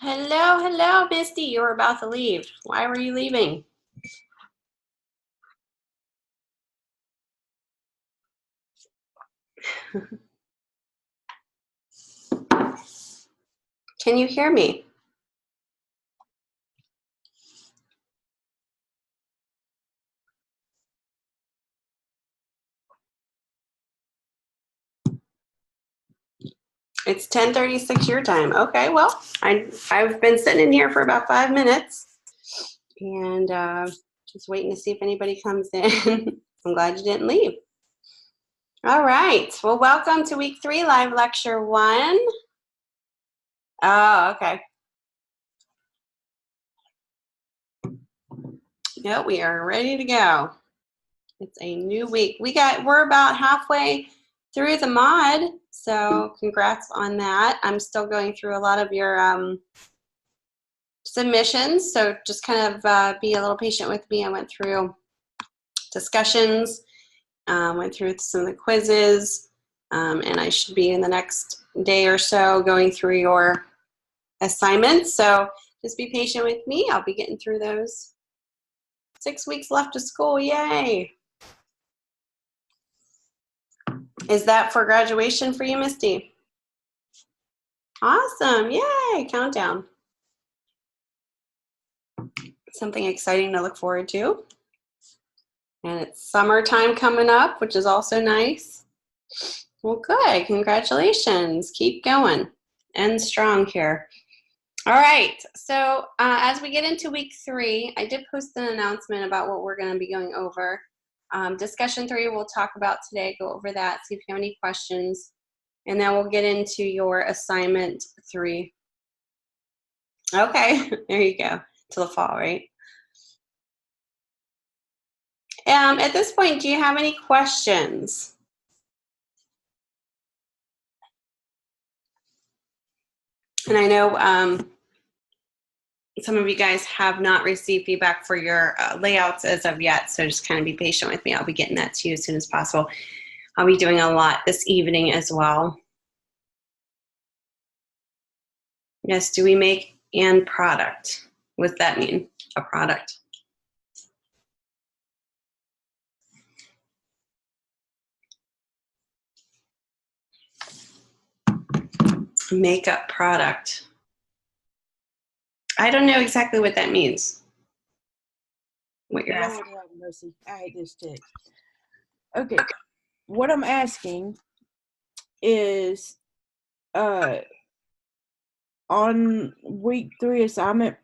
Hello, hello, Misty. You were about to leave. Why were you leaving? Can you hear me? It's 10:36 your time. Okay, well, I've been sitting in here for about 5 minutes and just waiting to see if anybody comes in. I'm glad you didn't leave. All right, well, welcome to week 3, live lecture 1. Oh, okay. Yep, we are ready to go. It's a new week. We're about halfway through the mod, so congrats on that. I'm still going through a lot of your submissions, so just kind of be a little patient with me. I went through discussions, went through some of the quizzes, and I should be in the next day or so going through your assignments, so just be patient with me. I'll be getting through those. 6 weeks left of school, yay! Is that for graduation for you, Misty? Awesome, yay, countdown. Something exciting to look forward to. And it's summertime coming up, which is also nice. Well, good, congratulations. Keep going and strong here. All right, so as we get into week 3, I did post an announcement about what we're going to be going over. Discussion 3 we'll talk about today, go over that, see if you have any questions, and then we'll get into your assignment 3. Okay, there you go, till the fall, right? At this point, do you have any questions? And I know some of you guys have not received feedback for your layouts as of yet, so just kind of be patient with me. I'll be getting that to you as soon as possible. I'll be doing a lot this evening as well. Yes, do we make and product? What does that mean, a product? Makeup product. I don't know exactly what that means. What you're asking. Lord have mercy. I hate this text. Okay. What I'm asking is on week 3 assignment,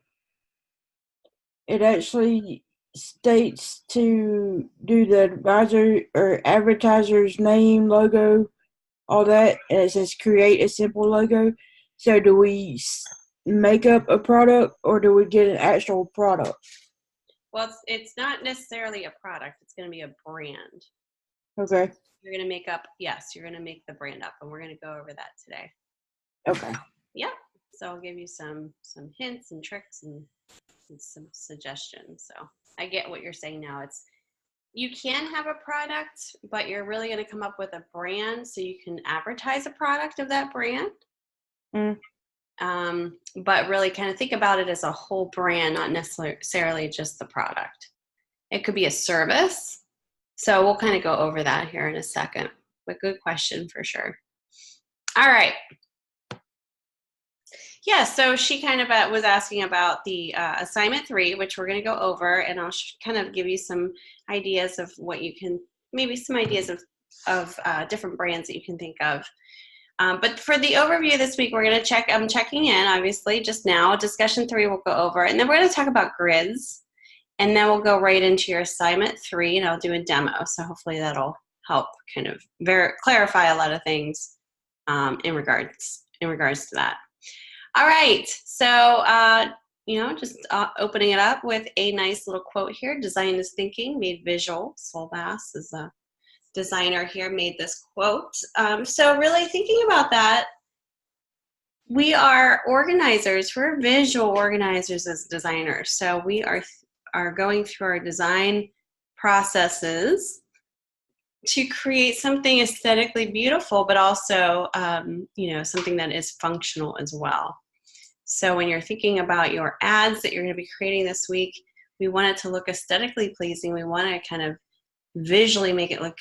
it actually states to do the advisor or advertiser's name, logo, all that, and it says create a simple logo. So do we make up a product or do we get an actual product? Well, it's not necessarily a product. It's going to be a brand. Okay. You're going to make up, yes, you're going to make the brand up, and we're going to go over that today. Okay. Yep. So I'll give you some hints and tricks and some suggestions. So I get what you're saying now. You can have a product, but you're really going to come up with a brand so you can advertise a product of that brand. But really kind of think about it as a whole brand, not necessarily just the product. It could be a service. So we'll kind of go over that here in a second. But good question for sure. All right. Yeah, so she kind of was asking about the assignment 3, which we're going to go over, and I'll kind of give you some ideas of what you can, maybe some ideas of different brands that you can think of. But for the overview this week, we're going to I'm checking in, obviously, just now. Discussion 3 we'll go over, and then we're going to talk about grids, and then we'll go right into your assignment 3, and I'll do a demo. So hopefully that'll help kind of clarify a lot of things in regards to that. All right, so just opening it up with a nice little quote here. Design is thinking, made visual. Sol Bass is a designer here, made this quote. So really thinking about that, we are organizers. We're visual organizers as designers. So we are going through our design processes to create something aesthetically beautiful, but also something that is functional as well. So when you're thinking about your ads that you're going to be creating this week, we want it to look aesthetically pleasing. We want to kind of visually make it look,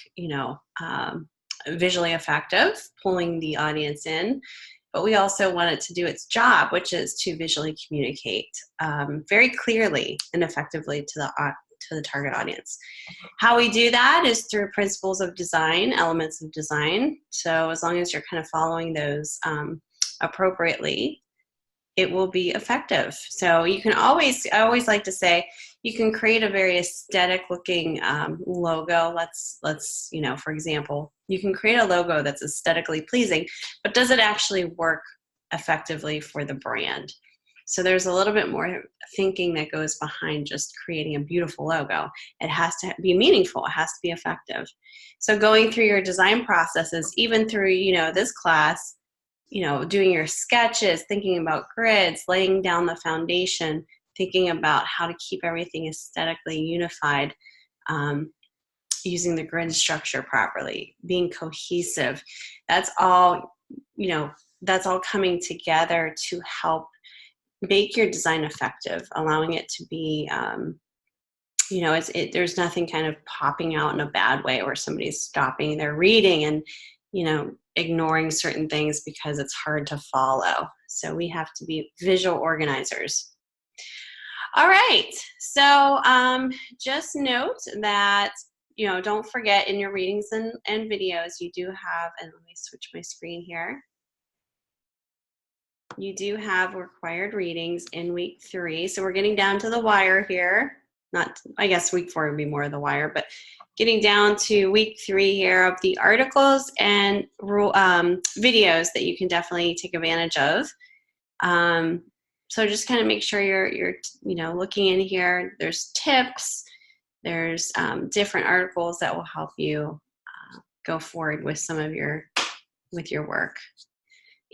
visually effective, pulling the audience in. But we also want it to do its job, which is to visually communicate very clearly and effectively to the target audience. How we do that is through principles of design, elements of design. So as long as you're kind of following those appropriately, it will be effective. So you can always, I always like to say, you can create a very aesthetic looking logo. Let's, for example, you can create a logo that's aesthetically pleasing, but does it actually work effectively for the brand? So there's a little bit more thinking that goes behind just creating a beautiful logo. It has to be meaningful. It has to be effective. So going through your design processes, even through, this class, doing your sketches, thinking about grids, laying down the foundation, thinking about how to keep everything aesthetically unified, using the grid structure properly, being cohesive. That's all, that's all coming together to help make your design effective, allowing it to be, there's nothing kind of popping out in a bad way where somebody's stopping their reading and, ignoring certain things because it's hard to follow. So we have to be visual organizers. All right, so just note that, don't forget in your readings and videos, you do have, and let me switch my screen here. You do have required readings in week 3. So we're getting down to the wire here. Not, I guess week 4 would be more of the wire, but getting down to week 3 here of the articles and videos that you can definitely take advantage of. So just kind of make sure you're looking in here. There's tips. There's different articles that will help you go forward with some of your work.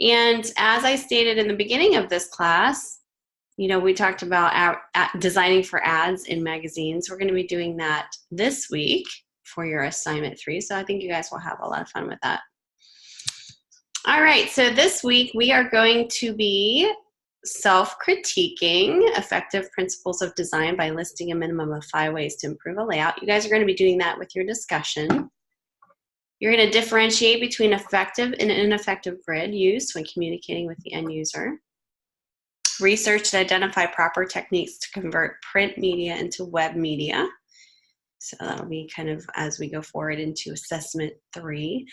And as I stated in the beginning of this class, we talked about designing for ads in magazines. We're going to be doing that this week for your assignment 3. So I think you guys will have a lot of fun with that. All right, so this week we are going to be self-critiquing effective principles of design by listing a minimum of 5 ways to improve a layout. You guys are going to be doing that with your discussion. You're going to differentiate between effective and ineffective grid use when communicating with the end user. Research to identify proper techniques to convert print media into web media. So that'll be kind of as we go forward into assessment 3.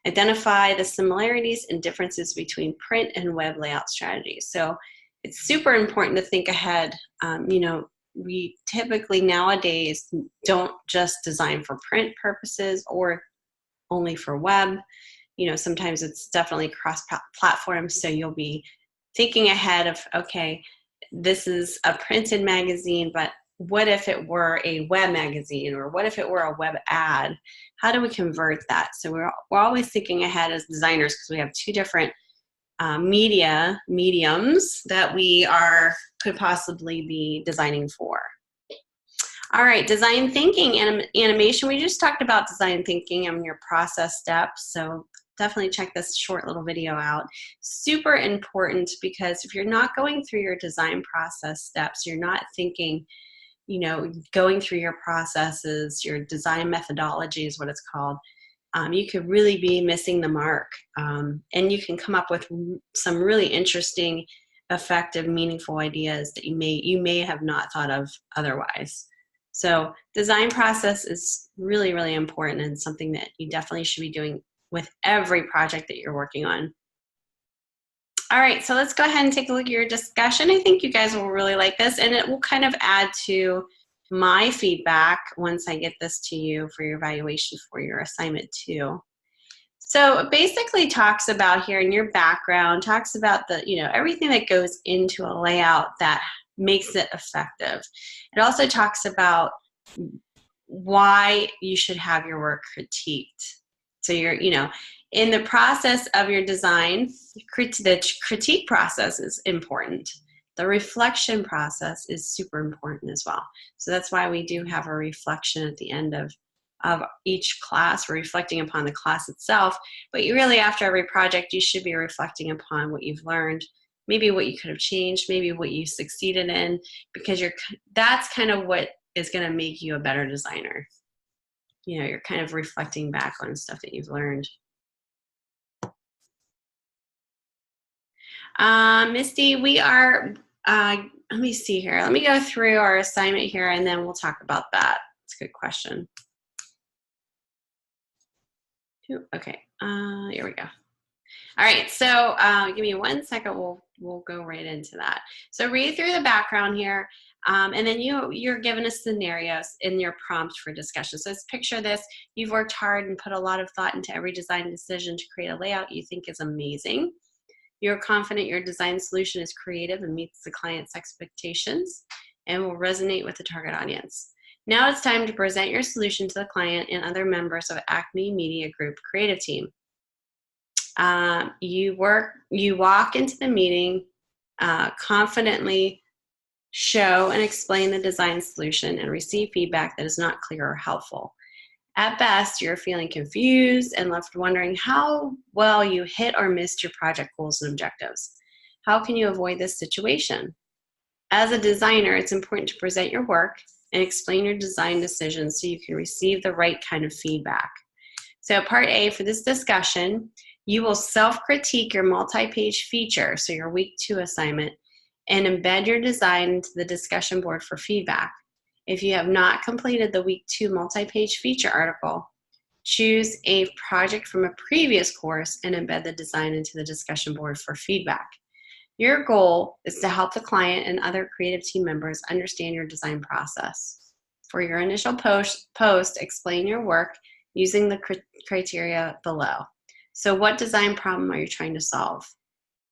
Identify the similarities and differences between print and web layout strategies. So it's super important to think ahead. We typically nowadays don't just design for print purposes or only for web. Sometimes it's definitely cross-platform, so you'll be thinking ahead of, okay, this is a printed magazine, but what if it were a web magazine, or what if it were a web ad? How do we convert that? So we're always thinking ahead as designers because we have 2 different mediums that we could possibly be designing for. All right, design thinking and animation. We just talked about design thinking and your process steps, so definitely check this short little video out. Super important, because if you're not going through your design process steps, you're not thinking, going through your processes, your design methodology is what it's called, you could really be missing the mark. And you can come up with some really interesting, effective, meaningful ideas that you may have not thought of otherwise. So design process is really, really important and something that you definitely should be doing with every project that you're working on. All right, so let's go ahead and take a look at your discussion. I think you guys will really like this, and it will kind of add to my feedback once I get this to you for your evaluation for your assignment 2. So it basically talks about here in your background, talks about everything that goes into a layout that makes it effective. It also talks about why you should have your work critiqued. So you're, in the process of your design, the critique process is important. The reflection process is super important as well. So that's why we do have a reflection at the end of each class. We're reflecting upon the class itself, but you really, after every project, you should be reflecting upon what you've learned, maybe what you could have changed, maybe what you succeeded in, because that's kind of what is going to make you a better designer. You know, you're kind of reflecting back on stuff that you've learned. Misty, we are, let me see here. Let me go through our assignment here and then we'll talk about that. It's a good question. Okay, here we go. All right, so give me 1 second. We'll go right into that. So read through the background here, and then you're given a scenarios in your prompt for discussion. So let's picture this. You've worked hard and put a lot of thought into every design decision to create a layout you think is amazing. You're confident your design solution is creative and meets the client's expectations and will resonate with the target audience. Now it's time to present your solution to the client and other members of Acme Media Group creative team. You walk into the meeting, confidently show and explain the design solution and receive feedback that is not clear or helpful. At best, you're feeling confused and left wondering how well you hit or missed your project goals and objectives. How can you avoid this situation? As a designer, it's important to present your work and explain your design decisions so you can receive the right kind of feedback. So part A for this discussion, you will self-critique your multi-page feature, so your week 2 assignment, and embed your design into the discussion board for feedback. If you have not completed the week 2 multi-page feature article, choose a project from a previous course and embed the design into the discussion board for feedback. Your goal is to help the client and other creative team members understand your design process. For your initial post, explain your work using the criteria below. So what design problem are you trying to solve?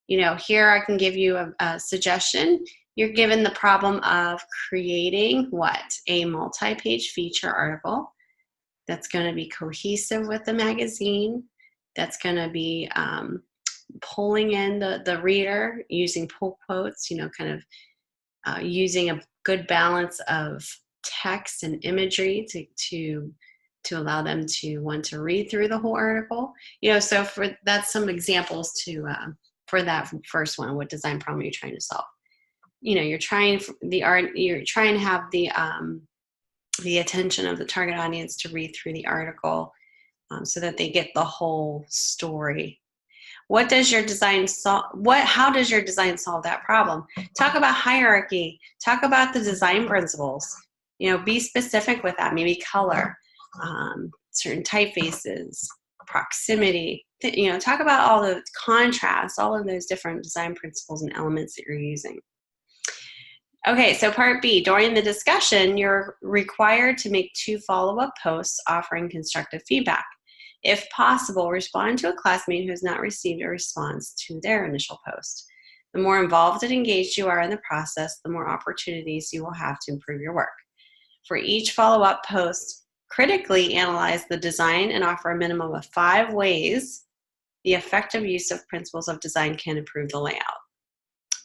You know, here I can give you a suggestion. You're given the problem of creating what? A multi-page feature article that's going to be cohesive with the magazine, that's going to be pulling in the reader using pull quotes, you know, kind of using a good balance of text and imagery to allow them to want to read through the whole article. You know, so that's some examples for that first one. What design problem are you trying to solve? You know, you're trying to have the attention of the target audience to read through the article so that they get the whole story. What does your design solve? How does your design solve that problem? Talk about hierarchy. Talk about the design principles. You know, be specific with that. Maybe color, certain typefaces, proximity. You know, talk about all the contrast, all of those different design principles and elements that you're using. Okay, so part B, during the discussion, you're required to make 2 follow-up posts offering constructive feedback. If possible, respond to a classmate who has not received a response to their initial post. The more involved and engaged you are in the process, the more opportunities you will have to improve your work. For each follow-up post, critically analyze the design and offer a minimum of 5 ways the effective use of principles of design can improve the layout.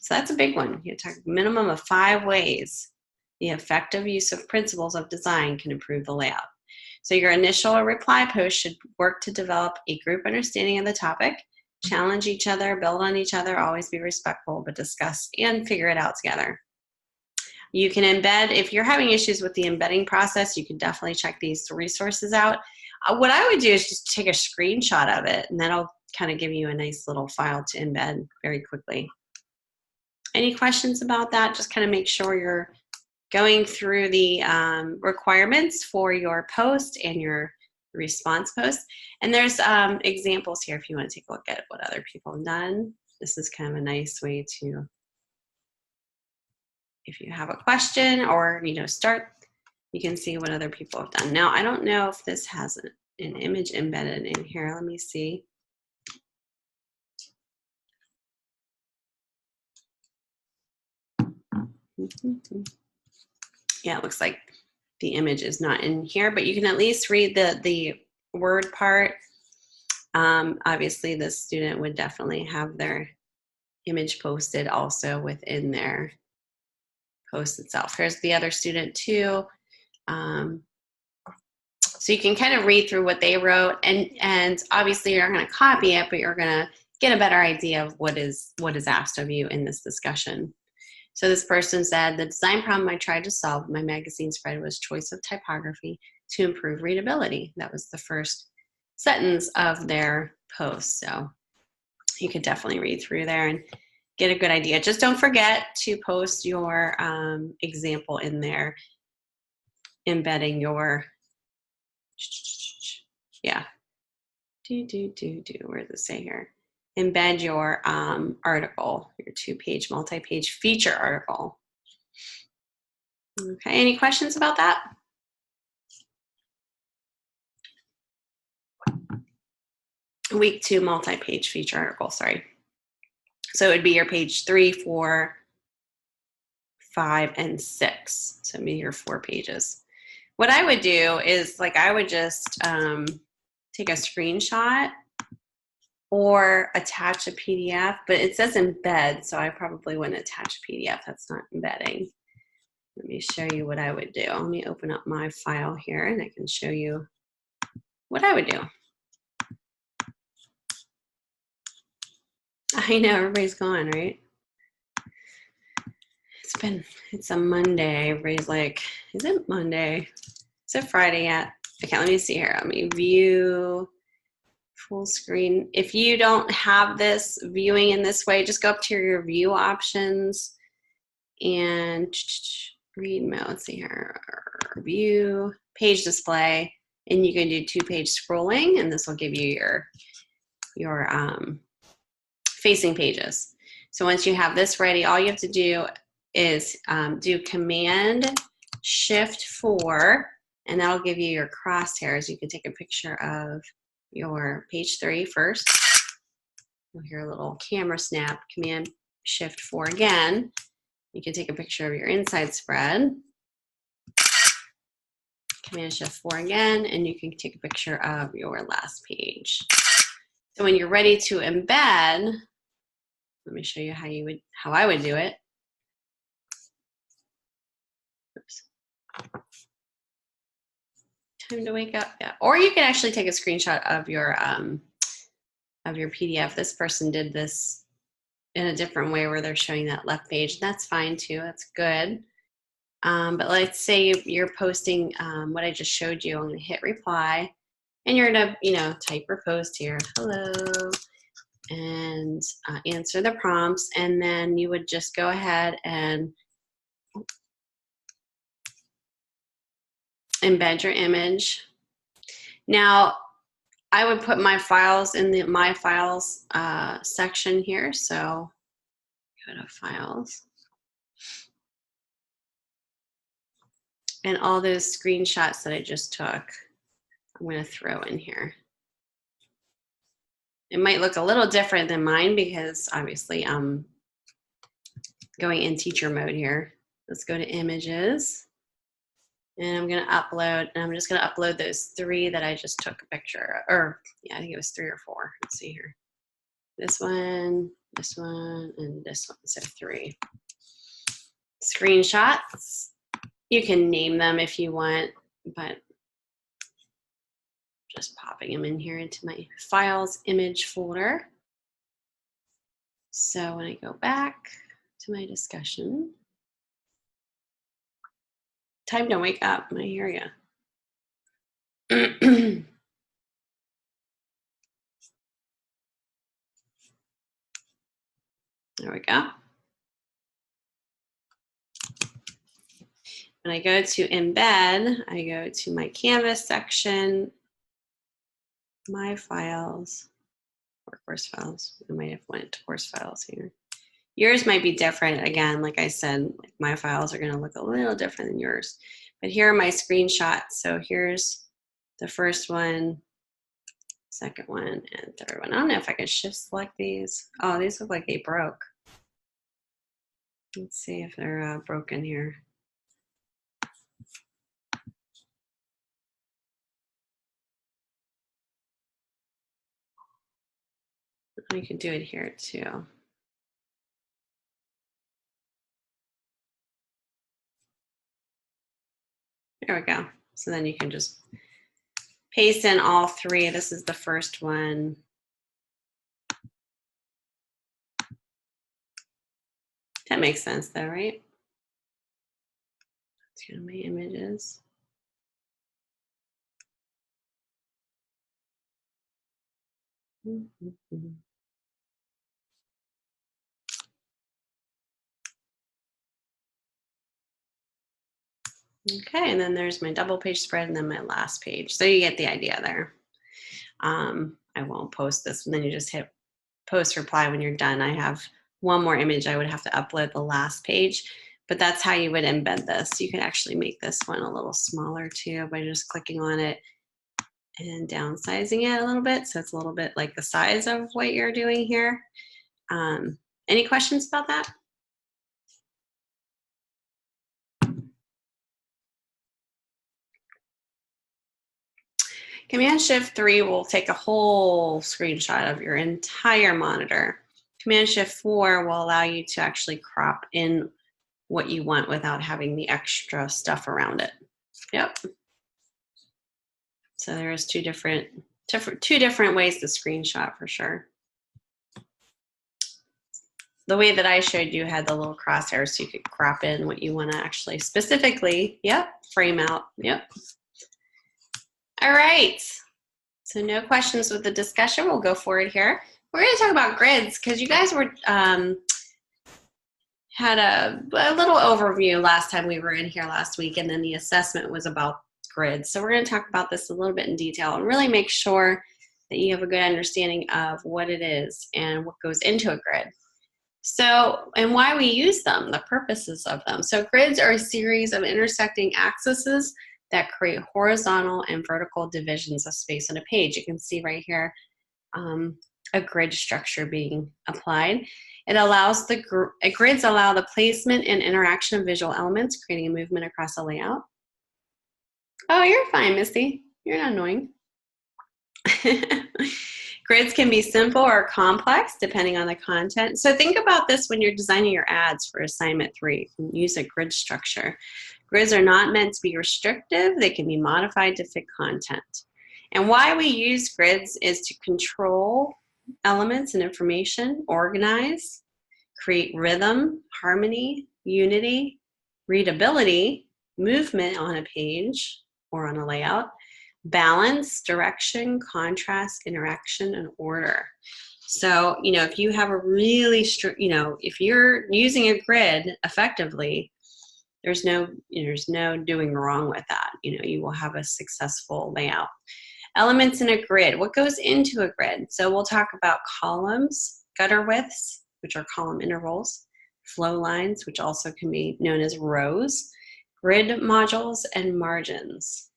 So that's a big one. You talk minimum of 5 ways the effective use of principles of design can improve the layout. So your initial or reply post should work to develop a group understanding of the topic, challenge each other, build on each other, always be respectful, but discuss and figure it out together. You can embed, if you're having issues with the embedding process, you can definitely check these resources out. What I would do is just take a screenshot of it, and that'll kind of give you a nice little file to embed very quickly. Any questions about that? Just kind of make sure you're going through the requirements for your post and your response post. And there's examples here if you want to take a look at what other people have done. This is kind of a nice way to, if you have a question or, you know, start, you can see what other people have done. Now, I don't know if this has an image embedded in here. Let me see. Yeah, it looks like the image is not in here, but you can at least read the word part. Obviously, the student would definitely have their image posted also within their post itself. Here's the other student too. So you can kind of read through what they wrote, and obviously you're not going to copy it, but you're going to get a better idea of what is asked of you in this discussion. So this person said, the design problem I tried to solve in my magazine spread was choice of typography to improve readability. That was the first sentence of their post. So you could definitely read through there and get a good idea. Just don't forget to post your example in there, embedding your, yeah. Where does it say here? Embed your article, your 2-page, multi-page feature article. Okay, any questions about that? Week 2 multi-page feature article, sorry. So it would be your page 3, 4, 5, and 6. So it'd be your 4 pages. What I would do is, like, I would just take a screenshot or attach a PDF, but it says embed, so I probably wouldn't attach a PDF. That's not embedding. Let me show you what I would do. Let me open up my file here and I can show you what I would do. I know, everybody's gone, right? It's a Monday. Everybody's like, is it Monday? Is it Friday yet? Okay, let me see here. Let me view full screen. If you don't have this viewing in this way, just go up to your view options and read mode. Let's see here. View, page display, and you can do 2-page scrolling, and this will give you your facing pages. So once you have this ready, all you have to do is do Command Shift 4, and that'll give you your crosshairs. You can take a picture of your page 3 first. You'll hear a little camera snap. Command Shift 4 again. You can take a picture of your inside spread. Command Shift 4 again, and you can take a picture of your last page. So when you're ready to embed, let me show you how I would do it. Oops. Time to wake up. Yeah. Or you can actually take a screenshot of your PDF. This person did this in a different way where they're showing that left page. That's fine too. That's good. But let's say you're posting what I just showed you. I'm going to hit reply, and you're going to, type your post here. Hello. And answer the prompts, and then you would just go ahead and embed your image. Now, I would put my files in the My Files section here. So go to Files. And all those screenshots that I just took, I'm going to throw in here. It might look a little different than mine because obviously I'm going in teacher mode here. Let's go to Images. And I'm going to upload, and I'm just going to upload those 3 that I just took a picture of. Or, yeah, I think it was 3 or 4. Let's see here. This one, and this one. So 3. Screenshots. You can name them if you want, but just popping them in here into my Files Image folder. So when I go back to my discussion, time to wake up. I hear you. There we go. When I go to embed, I go to my Canvas section, my files, or course files. I might have went to course files here. Yours might be different. Again, like I said, my files are going to look a little different than yours. But here are my screenshots. So here's the first one, second one, and third one. I don't know if I can shift select these. Oh, these look like they broke. Let's see if they're broken here. I can do it here too. There we go. So then you can just paste in all 3. This is the first one. That makes sense though, right? That's kind of my images. Okay, and then there's my double page spread and then my last page. So you get the idea there. I won't post this, and then you just hit post reply when you're done. I have one more image I would have to upload the last page, but that's how you would embed this. You could actually make this one a little smaller too by just clicking on it and downsizing it a little bit. So it's a little bit like the size of what you're doing here. Any questions about that? Command-Shift-3 will take a whole screenshot of your entire monitor. Command-Shift-4 will allow you to actually crop in what you want without having the extra stuff around it. Yep. So there's two different ways to screenshot for sure. The way that I showed you had the little crosshairs so you could crop in what you want to actually specifically, yep, frame out, yep. All right, so no questions with the discussion. We'll go forward here. We're going to talk about grids because you guys were had a little overview last time we were in here last week, and then the assessment was about grids. So we're going to talk about this a little bit in detail and really make sure that you have a good understanding of what it is and what goes into a grid. So, and why we use them, the purposes of them. So grids are a series of intersecting axes that create horizontal and vertical divisions of space on a page. You can see right here a grid structure being applied. It allows grids allow the placement and interaction of visual elements, creating a movement across a layout. Oh, you're fine, Misty. You're not annoying. Grids can be simple or complex depending on the content. So think about this when you're designing your ads for assignment 3. Use a grid structure. Grids are not meant to be restrictive. They can be modified to fit content. And why we use grids is to control elements and information, organize, create rhythm, harmony, unity, readability, movement on a page or on a layout, balance, direction, contrast, interaction, and order. So, if you have a really strict, if you're using a grid effectively, there's no doing wrong with that. You will have a successful layout. Elements in a grid. What goes into a grid? So we'll talk about columns, gutter widths, which are column intervals, flow lines, which also can be known as rows, grid modules, and margins.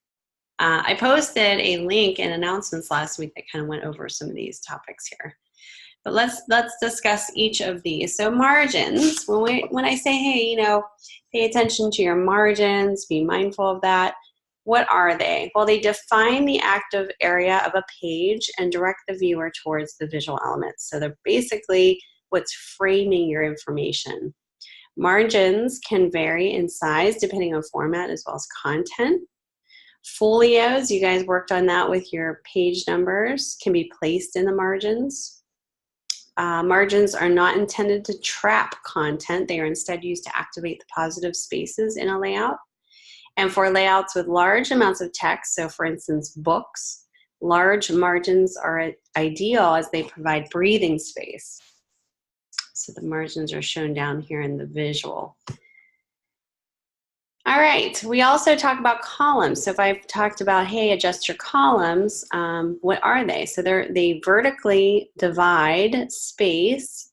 I posted a link in announcements last week that kind of went over some of these topics here. But let's discuss each of these. So margins, when I say, hey, pay attention to your margins, be mindful of that. What are they? Well, they define the active area of a page and direct the viewer towards the visual elements. So they're basically what's framing your information. Margins can vary in size depending on format as well as content. Folios, you guys worked on that with your page numbers, can be placed in the margins. Margins are not intended to trap content. They are instead used to activate the positive spaces in a layout. And for layouts with large amounts of text, so for instance, books, large margins are ideal as they provide breathing space. So the margins are shown down here in the visual. All right, we also talk about columns. So if I've talked about, hey, adjust your columns, what are they? So they vertically divide space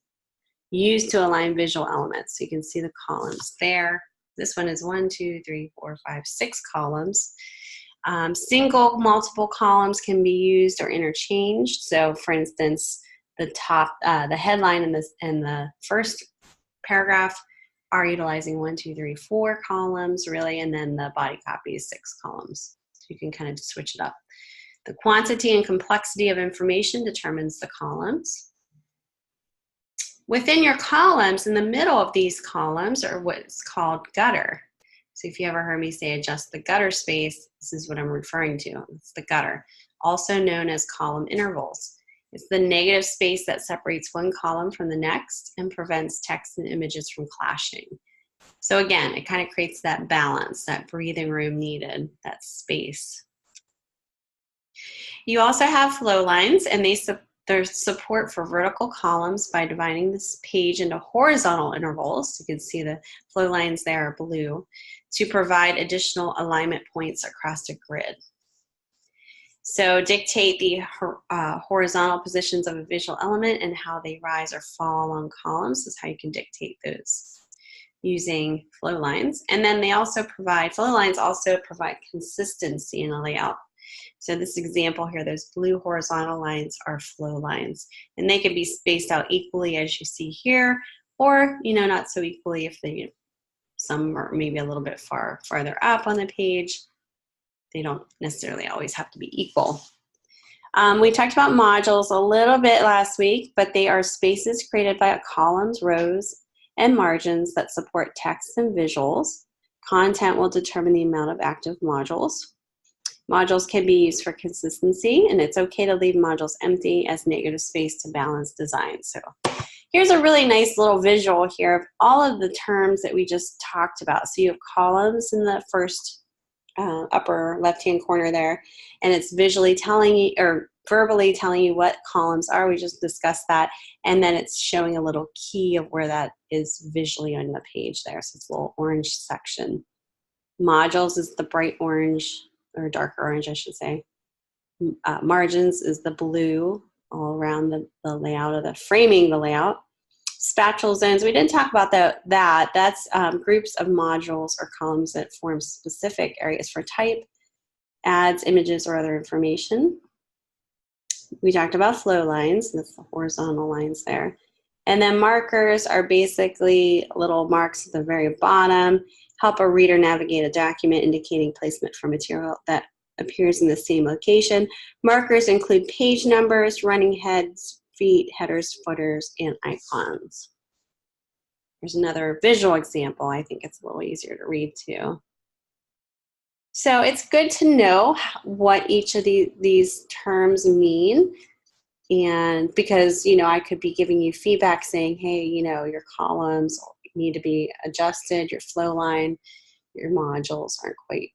used to align visual elements. So you can see the columns there. This one is 1, 2, 3, 4, 5, 6 columns. Single, multiple columns can be used or interchanged. So for instance, the headline and the first paragraph are utilizing 1, 2, 3, 4 columns really, and then the body copy is 6 columns. So you can kind of switch it up. The quantity and complexity of information determines the columns. Within your columns, in the middle of these columns are what's called gutter. So if you ever heard me say adjust the gutter space, this is what I'm referring to. It's the gutter, also known as column intervals. It's the negative space that separates one column from the next and prevents text and images from clashing. So again, it kind of creates that balance, that breathing room needed, that space. You also have flow lines, and there's support for vertical columns by dividing this page into horizontal intervals. You can see the flow lines there are blue, to provide additional alignment points across a grid. So dictate the horizontal positions of a visual element and how they rise or fall along columns is how you can dictate those using flow lines. And then flow lines also provide consistency in the layout. So this example here, those blue horizontal lines are flow lines, and they can be spaced out equally as you see here, or not so equally if some are maybe a little bit farther up on the page. They don't necessarily always have to be equal. We talked about modules a little bit last week, but they are spaces created by columns, rows, and margins that support text and visuals. Content will determine the amount of active modules. Modules can be used for consistency, and it's okay to leave modules empty as negative space to balance design. So here's a really nice little visual here of all of the terms that we just talked about. So you have columns in the first upper left-hand corner there, and it's visually telling you, or verbally telling you what columns are. We just discussed that, and then it's showing a little key of where that is visually on the page there. So it's a little orange section. Modules is the bright orange, or darker orange, I should say. Margins is the blue all around the layout of the framing the layout. Spatial zones, we didn't talk about that. That's groups of modules or columns that form specific areas for type, ads, images, or other information. We talked about flow lines, that's the horizontal lines there. And then markers are basically little marks at the very bottom, help a reader navigate a document indicating placement for material that appears in the same location. Markers include page numbers, running heads, feet, headers, footers, and icons. There's another visual example. I think it's a little easier to read too. So it's good to know what each of these terms mean. And because, I could be giving you feedback saying, hey, your columns need to be adjusted, your flow line, your modules aren't quite,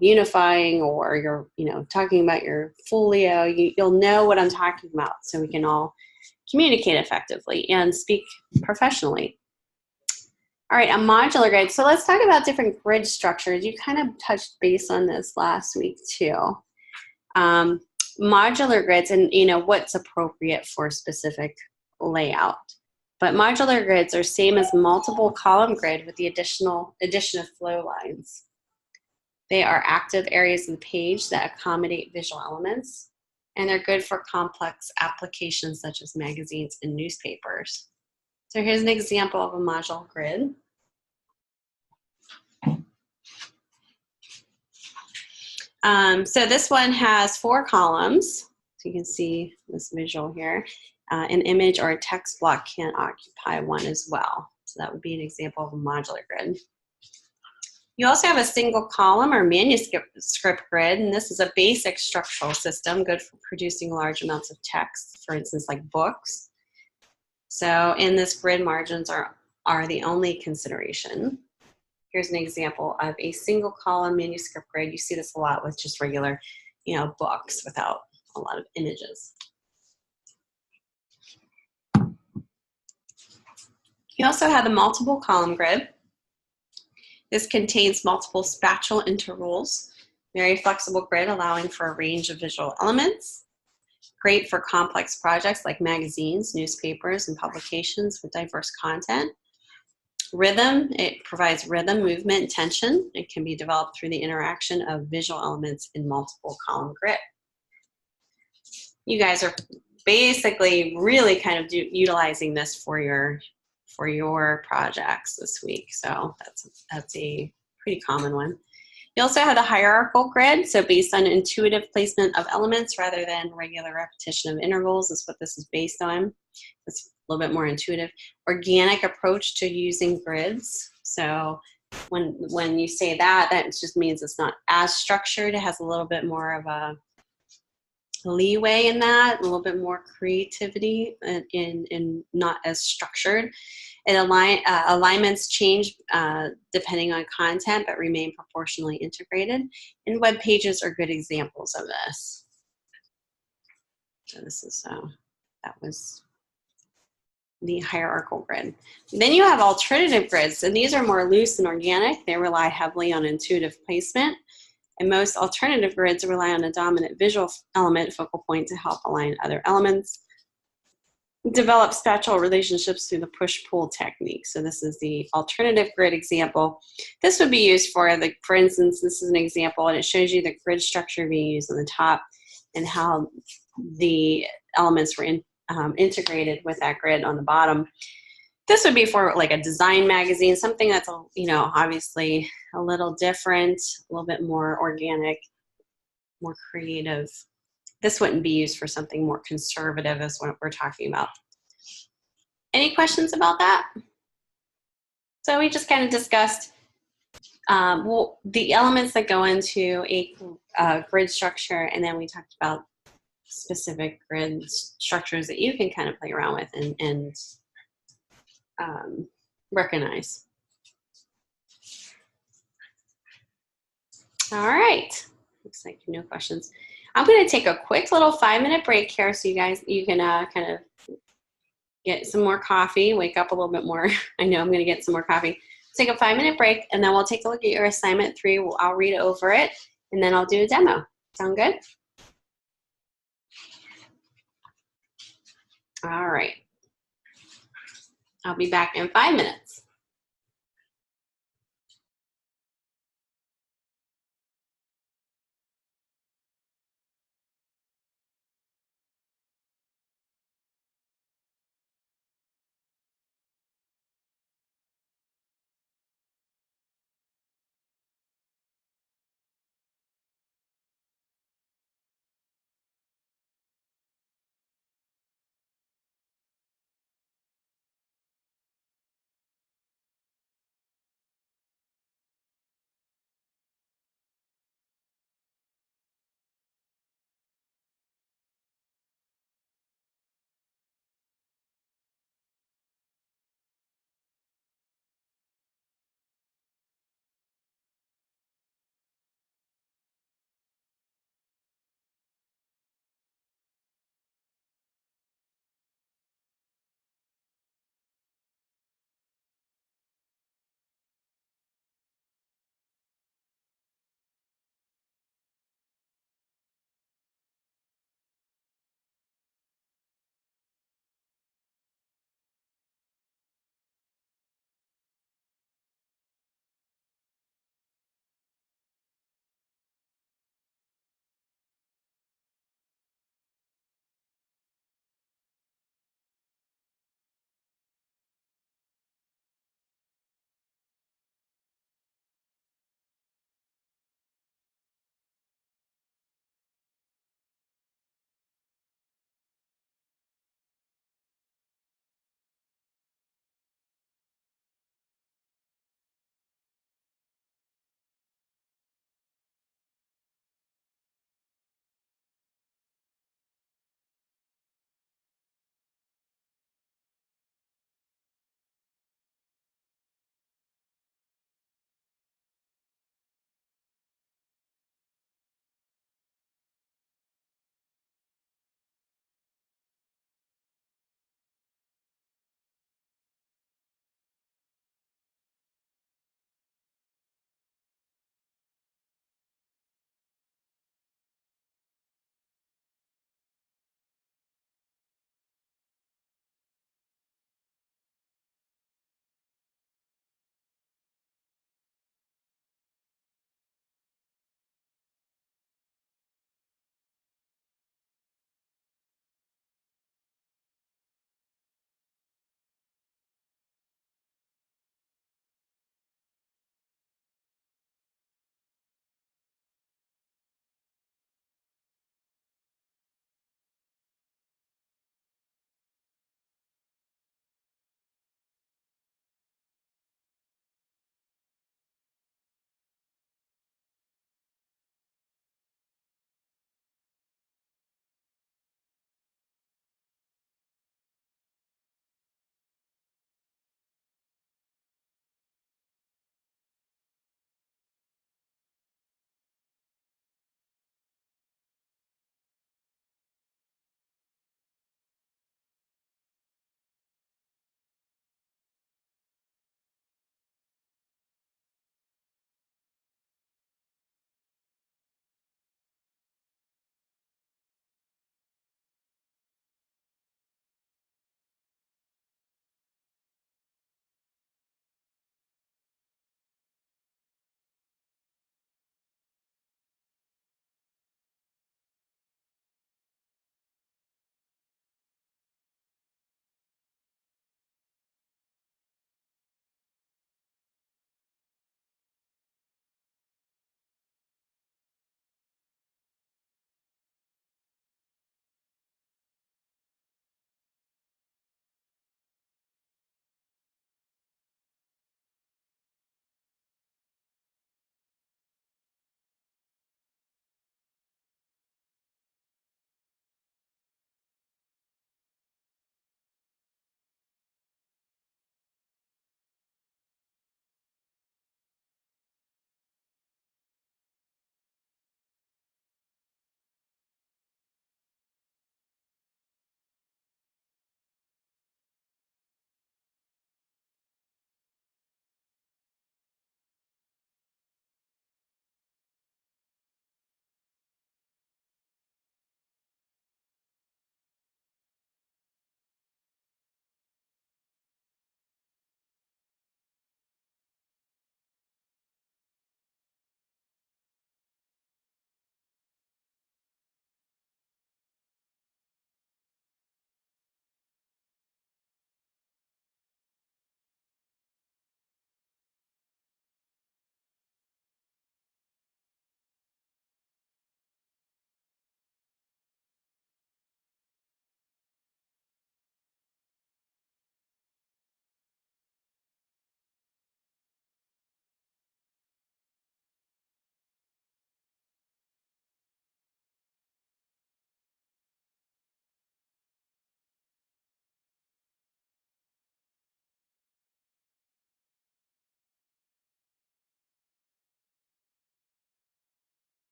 unifying, or you're, talking about your folio, you'll know what I'm talking about, so we can all communicate effectively and speak professionally. All right, a modular grid. So let's talk about different grid structures. You kind of touched base on this last week too. Modular grids and what's appropriate for specific layout. But modular grids are same as multiple column grid with the addition of flow lines. They are active areas of the page that accommodate visual elements, and they're good for complex applications such as magazines and newspapers. So here's an example of a modular grid. So this one has 4 columns. So you can see this visual here. An image or a text block can occupy one as well. So that would be an example of a modular grid. You also have a single column or manuscript grid, and this is a basic structural system good for producing large amounts of text, for instance, like books. So in this grid, margins are the only consideration. Here's an example of a single column manuscript grid. You see this a lot with just regular, books without a lot of images. You also have the multiple column grid. This contains multiple spatial intervals, very flexible grid allowing for a range of visual elements. Great for complex projects like magazines, newspapers, and publications with diverse content. Rhythm, it provides rhythm, movement, and tension. It can be developed through the interaction of visual elements in multiple column grid. You guys are basically really kind of utilizing this for your projects this week. So that's a pretty common one. You also have the hierarchical grid. So based on intuitive placement of elements rather than regular repetition of intervals is what this is based on. It's a little bit more intuitive. Organic approach to using grids. So when you say that just means it's not as structured. It has a little bit more of a leeway in that, a little bit more creativity and not as structured. And alignments change depending on content, but remain proportionally integrated. And web pages are good examples of this. So this is, that was the hierarchical grid. Then you have alternative grids, and these are more loose and organic. They rely heavily on intuitive placement. And most alternative grids rely on a dominant visual element focal point to help align other elements. Develop spatial relationships through the push-pull technique. So this is the alternative grid example. This would be used for instance, this is an example, and it shows you the grid structure being used on the top and how the elements were integrated with that grid on the bottom. This would be for like a design magazine, something that's, obviously a little different, a little bit more organic, more creative. This wouldn't be used for something more conservative as what we're talking about. Any questions about that? So we just kind of discussed the elements that go into a grid structure, and then we talked about specific grid structures that you can kind of play around with and recognize. All right, looks like no questions. I'm going to take a quick little 5-minute break here so you can kind of get some more coffee, wake up a little bit more. I know I'm going to get some more coffee. Take a 5-minute break, and then we'll take a look at your assignment 3. I'll read over it, and then I'll do a demo. Sound good? All right. I'll be back in 5 minutes.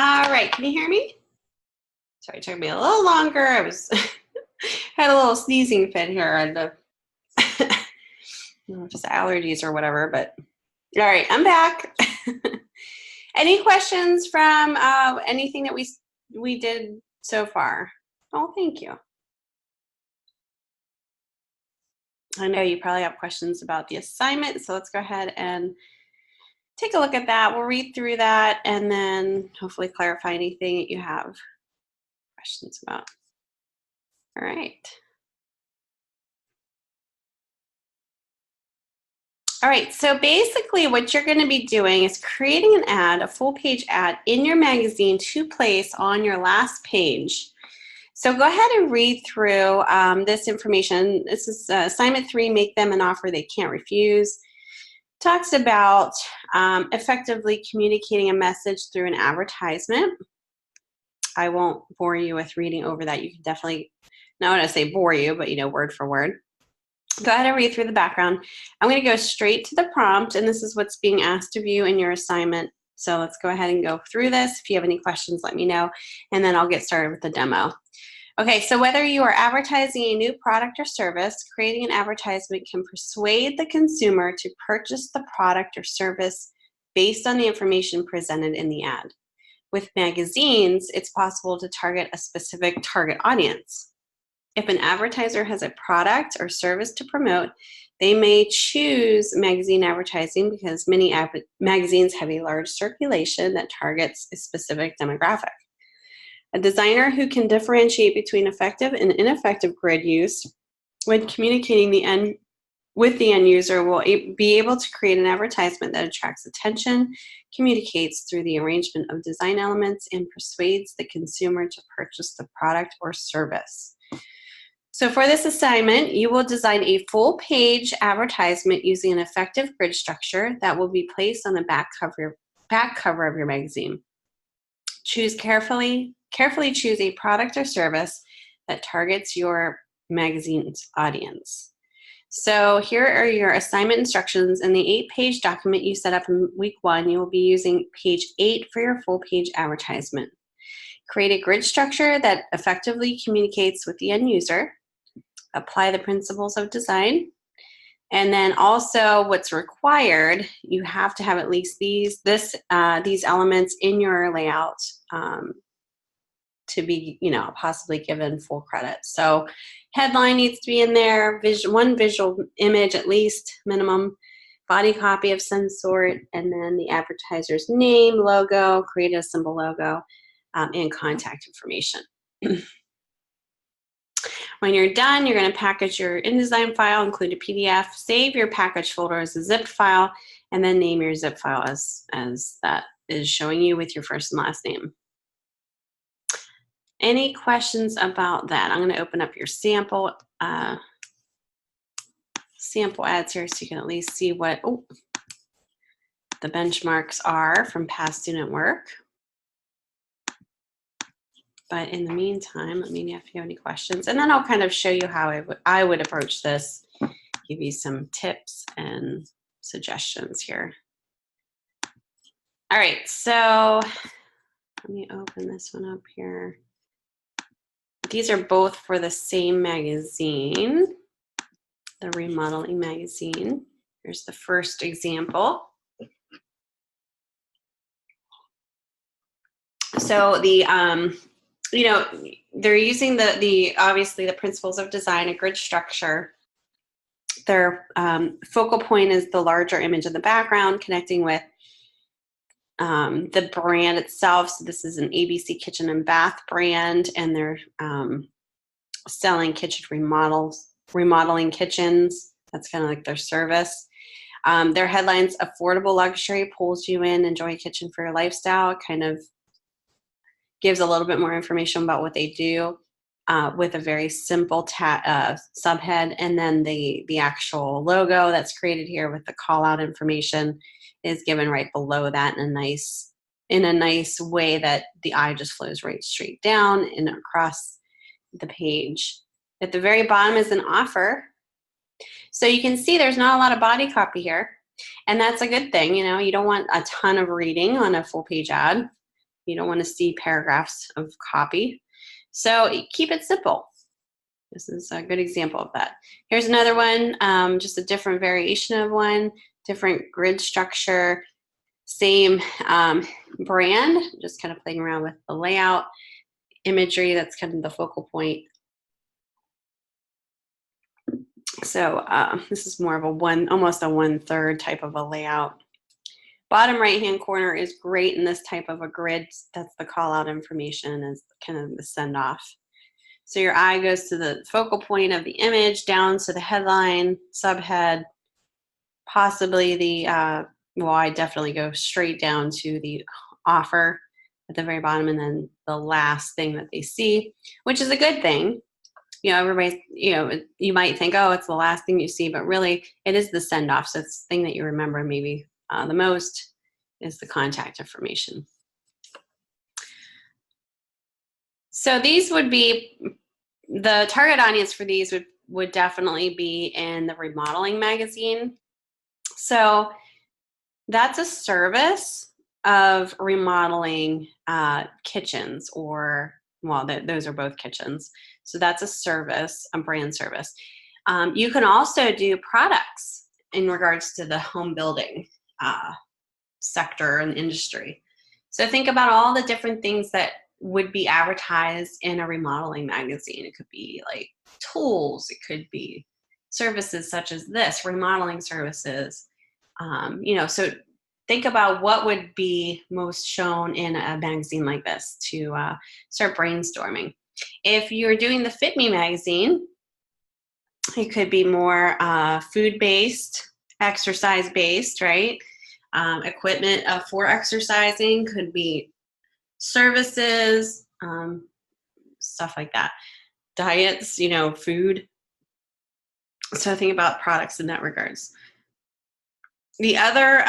All right, can you hear me? Sorry, it took me a little longer. I was had a little sneezing fit here, and just allergies or whatever. But all right, I'm back. Any questions from anything that we did so far? Oh, thank you. I know you probably have questions about the assignment, so let's go ahead and take a look at that. We'll read through that and then hopefully clarify anything that you have questions about. All right. All right, so basically what you're going to be doing is creating an ad, a full page ad in your magazine to place on your last page. So go ahead and read through this information. This is assignment 3, make them an offer they can't refuse. Talks about effectively communicating a message through an advertisement. I won't bore you with reading over that. You can definitely, not want to say bore you, but word for word. Go ahead and read through the background. I'm going to go straight to the prompt, and this is what's being asked of you in your assignment. So let's go ahead and go through this. If you have any questions, let me know, and then I'll get started with the demo. Okay, so whether you are advertising a new product or service, creating an advertisement can persuade the consumer to purchase the product or service based on the information presented in the ad. With magazines, it's possible to target a specific target audience. If an advertiser has a product or service to promote, they may choose magazine advertising because many magazines have a large circulation that targets a specific demographic. A designer who can differentiate between effective and ineffective grid use when communicating with the end user will be able to create an advertisement that attracts attention, communicates through the arrangement of design elements, and persuades the consumer to purchase the product or service. So for this assignment, you will design a full page advertisement using an effective grid structure that will be placed on the back cover of your magazine. Carefully choose a product or service that targets your magazine's audience. So here are your assignment instructions. In the 8-page document you set up in week 1, you will be using page 8 for your full page advertisement. Create a grid structure that effectively communicates with the end user. Apply the principles of design. And then also what's required, you have to have at least these elements in your layout to be, possibly given full credit. So headline needs to be in there, one visual image at least, minimum, body copy of some sort, and then the advertiser's name, logo, create a simple logo, and contact information. When you're done, you're going to package your InDesign file, include a PDF, save your package folder as a zipped file, and then name your zip file as that is showing you with your first and last name. Any questions about that? I'm going to open up your sample ads here so you can at least see what the benchmarks are from past student work. But in the meantime, let me know if you have any questions, and then I'll kind of show you how I would approach this, give you some tips and suggestions here. All right, so let me open this one up here. These are both for the same magazine, the remodeling magazine. Here's the first example. So the they're using the obviously the principles of design, a grid structure. Their focal point is the larger image in the background, connecting with the brand itself. So this is an ABC Kitchen and Bath brand, and they're selling kitchen remodeling kitchens. That's kind of like their service. Their headlines: affordable luxury pulls you in, enjoy a kitchen for your lifestyle. Kind of gives a little bit more information about what they do with a very simple subhead, and then the actual logo that's created here with the call out information is given right below that in a nice way that the eye just flows right straight down and across the page. At the very bottom is an offer. So you can see there's not a lot of body copy here, and that's a good thing. You don't want a ton of reading on a full page ad. You don't want to see paragraphs of copy. So keep it simple. This is a good example of that. Here's another one, just a different variation of one, different grid structure, same brand, just kind of playing around with the layout, imagery, that's kind of the focal point. So this is more of a almost a 1/3 type of a layout. Bottom right-hand corner is great in this type of a grid. That's the call-out information, is kind of the send-off. So your eye goes to the focal point of the image, down to the headline, subhead, possibly the, well, I definitely go straight down to the offer at the very bottom, and then the last thing that they see, which is a good thing. You know, everybody, you know, you might think, oh, it's the last thing you see, but really it is the send off. So it's the thing that you remember maybe the most is the contact information. So these would be, the target audience for these would definitely be in the remodeling magazine. So that's a service of remodeling kitchens, or, well, those are both kitchens. So that's a service, a brand service. You can also do products in regards to the home building sector and industry. So think about all the different things that would be advertised in a remodeling magazine. It could be like tools, it could be services such as this, remodeling services. You know, so think about what would be most shown in a magazine like this to start brainstorming. If you're doing the Fit Me magazine, it could be more food-based, exercise-based, right? Equipment for exercising, could be services, stuff like that. Diets, you know, food. So think about products in that regards. The other,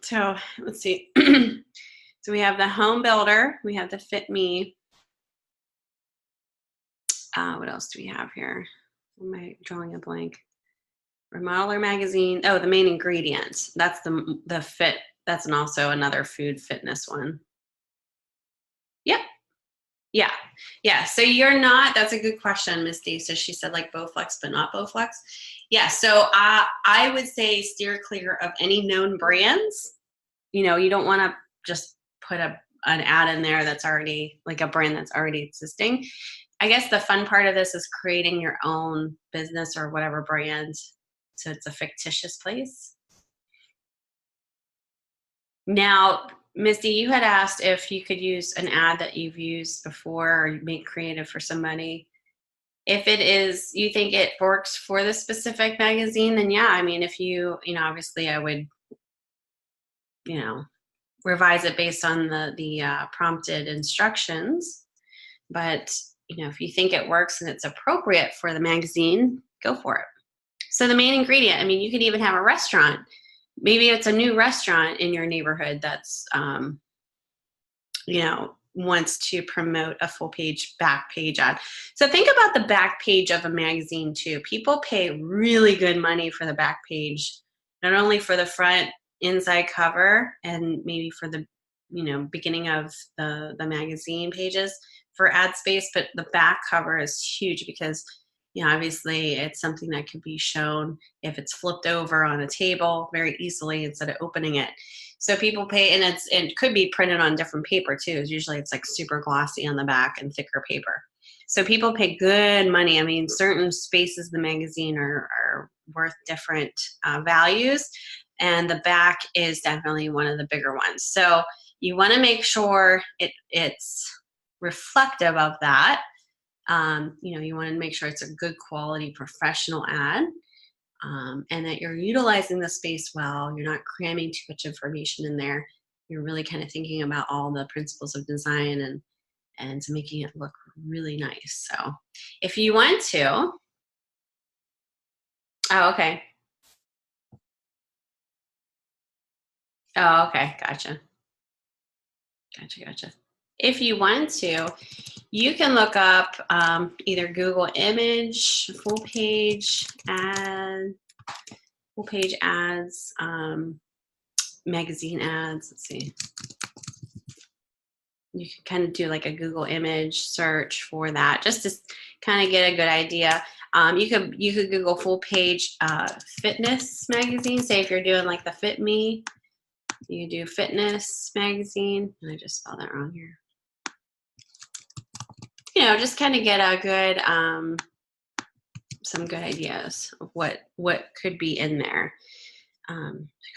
so let's see. So we have the home builder, we have the Fit Me. What else do we have here? Am I drawing a blank? Remodeler magazine. Oh, the main ingredients. That's the fit. That's also another food fitness one. Yep. Yeah. Yeah. So you're not, that's a good question, Miss Dave. So she said like Bowflex, but not Bowflex. Yeah. So I would say steer clear of any known brands. You know, you don't want to just put an ad in there that's already like a brand that's already existing. I guess the fun part of this is creating your own business or whatever brand. So it's a fictitious place. Now, Misty, you had asked if you could use an ad that you've used before or make creative for somebody. If it is, you think it works for the specific magazine, then yeah, I mean, if you know, obviously I would, you know, revise it based on the prompted instructions. But, you know, if you think it works and it's appropriate for the magazine, go for it. So the main ingredient, I mean, you could even have a restaurant. Maybe it's a new restaurant in your neighborhood that's, you know, wants to promote a full page, back page ad. So think about the back page of a magazine too. People pay really good money for the back page, not only for the front inside cover and maybe for the, you know, beginning of the magazine pages for ad space, but the back cover is huge because, you know, obviously it's something that could be shown if it's flipped over on a table very easily instead of opening it. So people pay, and it could be printed on different paper too. Usually it's like super glossy on the back and thicker paper. So people pay good money. I mean, certain spaces in the magazine are worth different values, and the back is definitely one of the bigger ones. So you want to make sure it's reflective of that. You know, you want to make sure it's a good quality professional ad, and that you're utilizing the space well. You're not cramming too much information in there. You're really kind of thinking about all the principles of design and making it look really nice. So if you want to, oh, okay. Oh, okay. Gotcha. Gotcha. If you want to, you can look up either Google image, full page ads, magazine ads. Let's see. you can kind of do like a Google image search for that, just to kind of get a good idea. You could Google full page fitness magazine. Say if you're doing like the Fit Me, you do fitness magazine. And I just spelled that wrong here. You know, just kind of get a good some good ideas of what could be in there.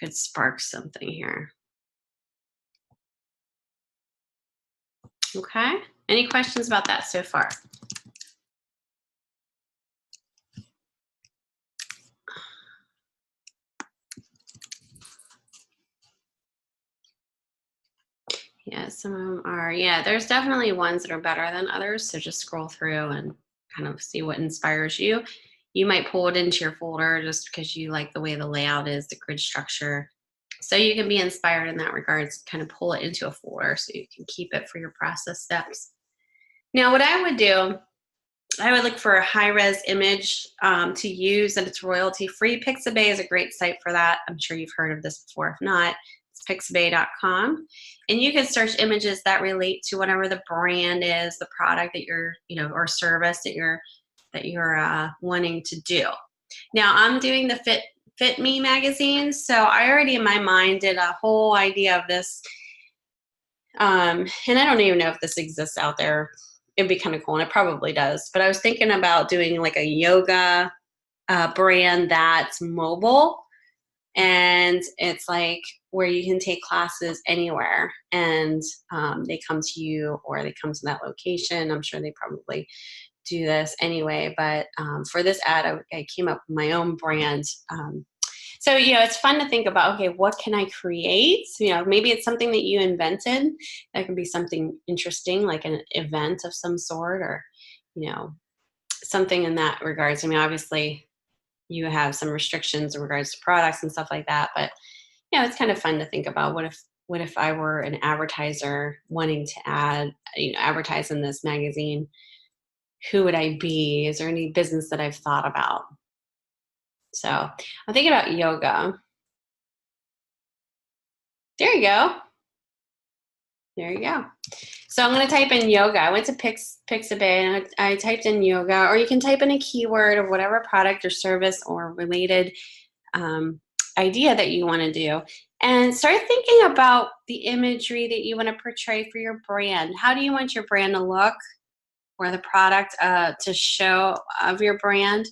Could spark something here. Okay. Any questions about that so far? Yeah, some of them are. Yeah, there's definitely ones that are better than others. So just scroll through and kind of see what inspires you. You might pull it into your folder just because you like the way the layout is, the grid structure. So you can be inspired in that regards, kind of pull it into a folder so you can keep it for your process steps. Now, what I would do, I would look for a high-res image to use, and it's royalty-free. Pixabay is a great site for that. I'm sure you've heard of this before. If not, it's pixabay.com. And you can search images that relate to whatever the brand is, the product that you're, or service that you're wanting to do. Now, I'm doing the Fit Me magazine, so I already in my mind did a whole idea of this. And I don't even know if this exists out there. It'd be kind of cool, and it probably does. But I was thinking about doing like a yoga brand that's mobile, and it's like where you can take classes anywhere, and they come to you or they come to that location. I'm sure they probably do this anyway, but for this ad, I came up with my own brand. So, it's fun to think about, okay, what can I create? Maybe it's something that you invented. That could be something interesting, like an event of some sort, or, something in that regards. I mean, obviously you have some restrictions in regards to products and stuff like that, but, it's kind of fun to think about what if I were an advertiser wanting to advertise in this magazine. Who would I be? Is there any business that I've thought about? So I'm thinking about yoga. There you go. There you go. So I'm going to type in yoga. I went to Pixabay and I typed in yoga, or you can type in a keyword of whatever product or service or related idea that you want to do, and start thinking about the imagery that you want to portray for your brand. How do you want your brand to look, or the product to show of your brand?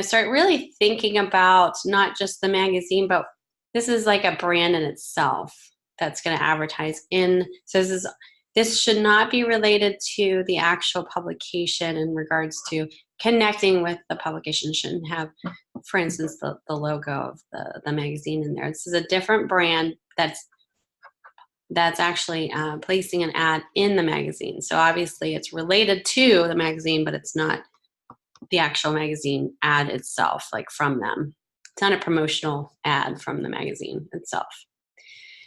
Start really thinking about not just the magazine, but this is like a brand in itself that's going to advertise in. So this should not be related to the actual publication in regards to connecting with the publication. Shouldn't have, for instance, the logo of the magazine in there. This is a different brand that's actually placing an ad in the magazine. So obviously it's related to the magazine, but it's not the actual magazine ad itself, like from them. It's not a promotional ad from the magazine itself.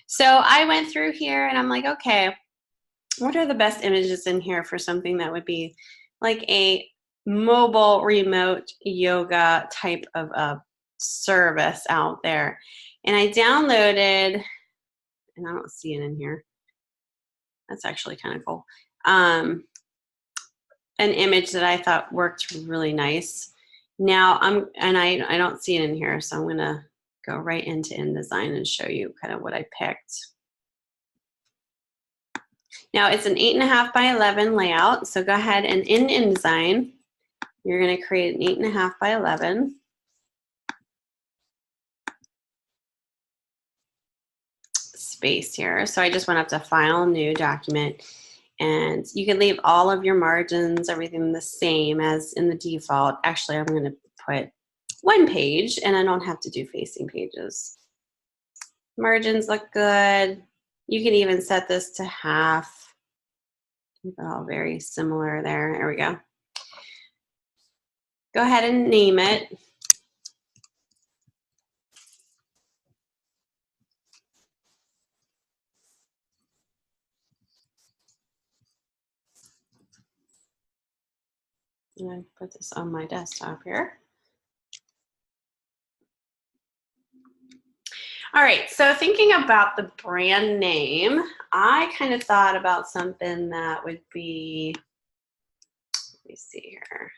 So I went through here and I'm like, okay, what are the best images in here for something that would be like a mobile remote yoga type of a service out there? And I downloaded, and I don't see it in here. That's actually kind of cool. An image that I thought worked really nice. Now I don't see it in here, so I'm gonna go right into InDesign and show you kind of what I picked. Now it's an 8.5 by 11 layout, so go ahead and in InDesign, you're gonna create an 8.5 by 11. Space here. So I just went up to File, New Document, and you can leave all of your margins, everything the same as in the default. Actually, I'm going to put one page, and I don't have to do facing pages. Margins look good. You can even set this to half. Keep it all very similar there. There we go. Go ahead and name it. And I put this on my desktop here. All right, so thinking about the brand name, I kind of thought about something that would be, let me see here.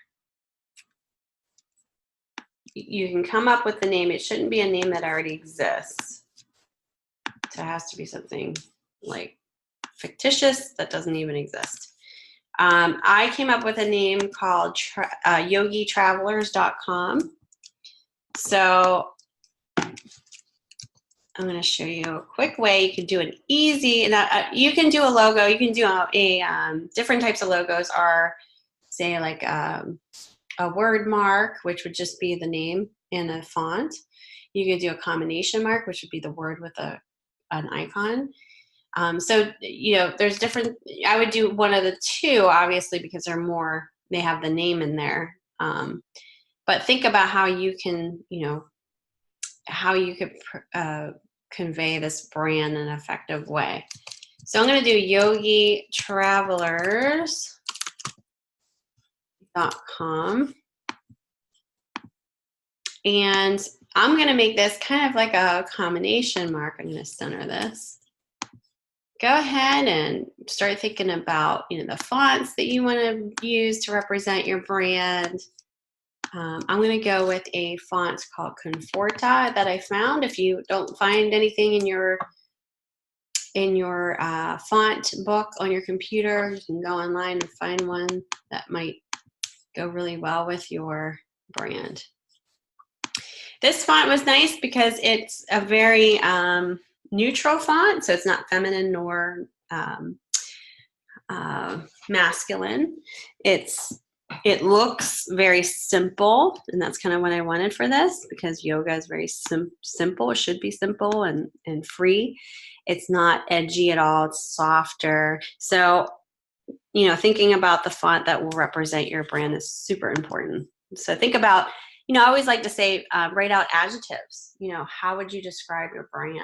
You can come up with the name. It shouldn't be a name that already exists. So it has to be something like fictitious that doesn't even exist. I came up with a name called yogitravelers.com. So I'm going to show you a quick way you can do an easy, you can do a logo. You can do different types of logos are, say, like a word mark, which would just be the name in a font. You could do a combination mark, which would be the word with an icon. So, you know, there's different, I would do one of the two, obviously, because they have the name in there. But think about how you can, you know, how you could convey this brand in an effective way. So I'm going to do yogitravelers.com. And I'm going to make this kind of like a combination mark. I'm going to center this. Go ahead and start thinking about, you know, the fonts that you want to use to represent your brand. I'm going to go with a font called Conforta that I found. If you don't find anything in your font book on your computer, you can go online and find one that might go really well with your brand. This font was nice because it's a very neutral font, so it's not feminine nor masculine. It looks very simple, and that's kind of what I wanted for this, because yoga is very simple. It should be simple and free. It's not edgy at all. It's softer. So, you know, thinking about the font that will represent your brand is super important. So think about, you know, I always like to say, write out adjectives. You know, how would you describe your brand?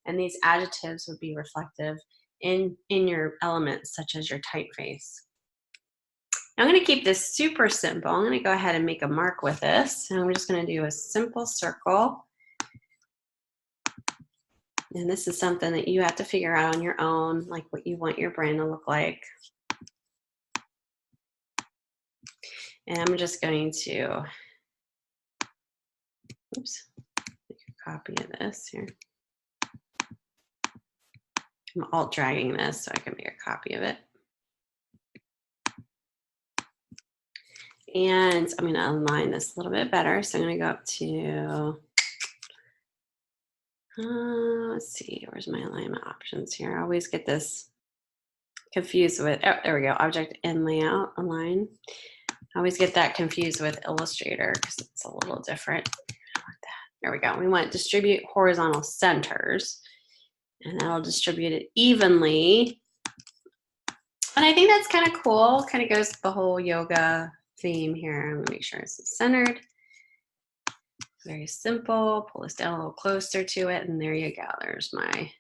And these adjectives would be reflective in your elements, such as your typeface. Now I'm going to keep this super simple. I'm going to go ahead and make a mark with this. And I'm just going to do a simple circle. And this is something that you have to figure out on your own, like what you want your brand to look like. And I'm just going to, oops, make a copy of this here. I'm alt dragging this so I can make a copy of it. And I'm going to align this a little bit better. So I'm going to go up to, let's see, where's my alignment options here? I always get this confused with, oh, there we go, object and layout, align. I always get that confused with Illustrator because it's a little different. There we go. We want distribute horizontal centers, and that'll distribute it evenly. And I think that's kind of cool. Kind of goes with the whole yoga theme here. I'm gonna make sure it's centered. Very simple. Pull this down a little closer to it, and there you go. Here's my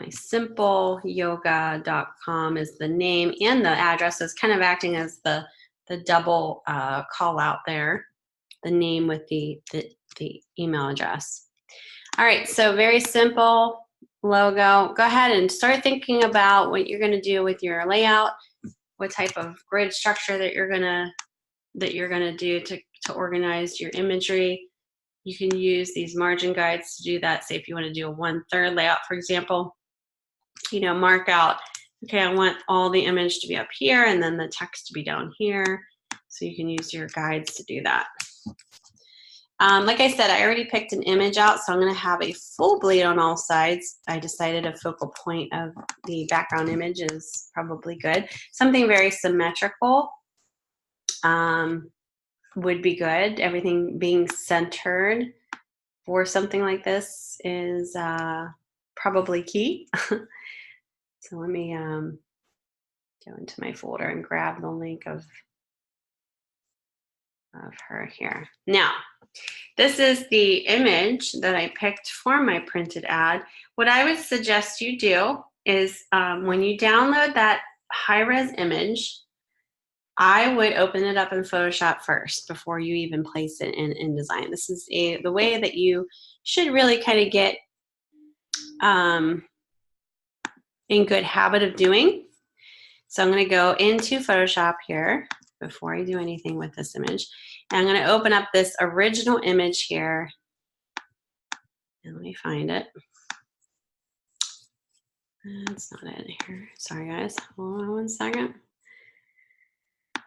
simple yoga.com is the name, and the address is kind of acting as the double call out there, the name with the email address. All right, so very simple logo. Go ahead and start thinking about what you're going to do with your layout, what type of grid structure that you're going to do to organize your imagery. You can use these margin guides to do that. Say if you want to do a 1/3 layout, for example, you know, mark out, okay, I want all the image to be up here and then the text to be down here. So you can use your guides to do that. Like I said, I already picked an image out, so I'm going to have a full bleed on all sides. I decided a focal point of the background image is probably good. Something very symmetrical would be good. Everything being centered for something like this is probably key. So let me go into my folder and grab the link of her here. Now, this is the image that I picked for my printed ad. What I would suggest you do is when you download that high-res image, I would open it up in Photoshop first before you even place it in InDesign. This is the way that you should really kind of get in good habit of doing. So I'm going to go into Photoshop here before I do anything with this image. And I'm going to open up this original image here. And let me find it. It's not in here. Sorry, guys. Hold on one second.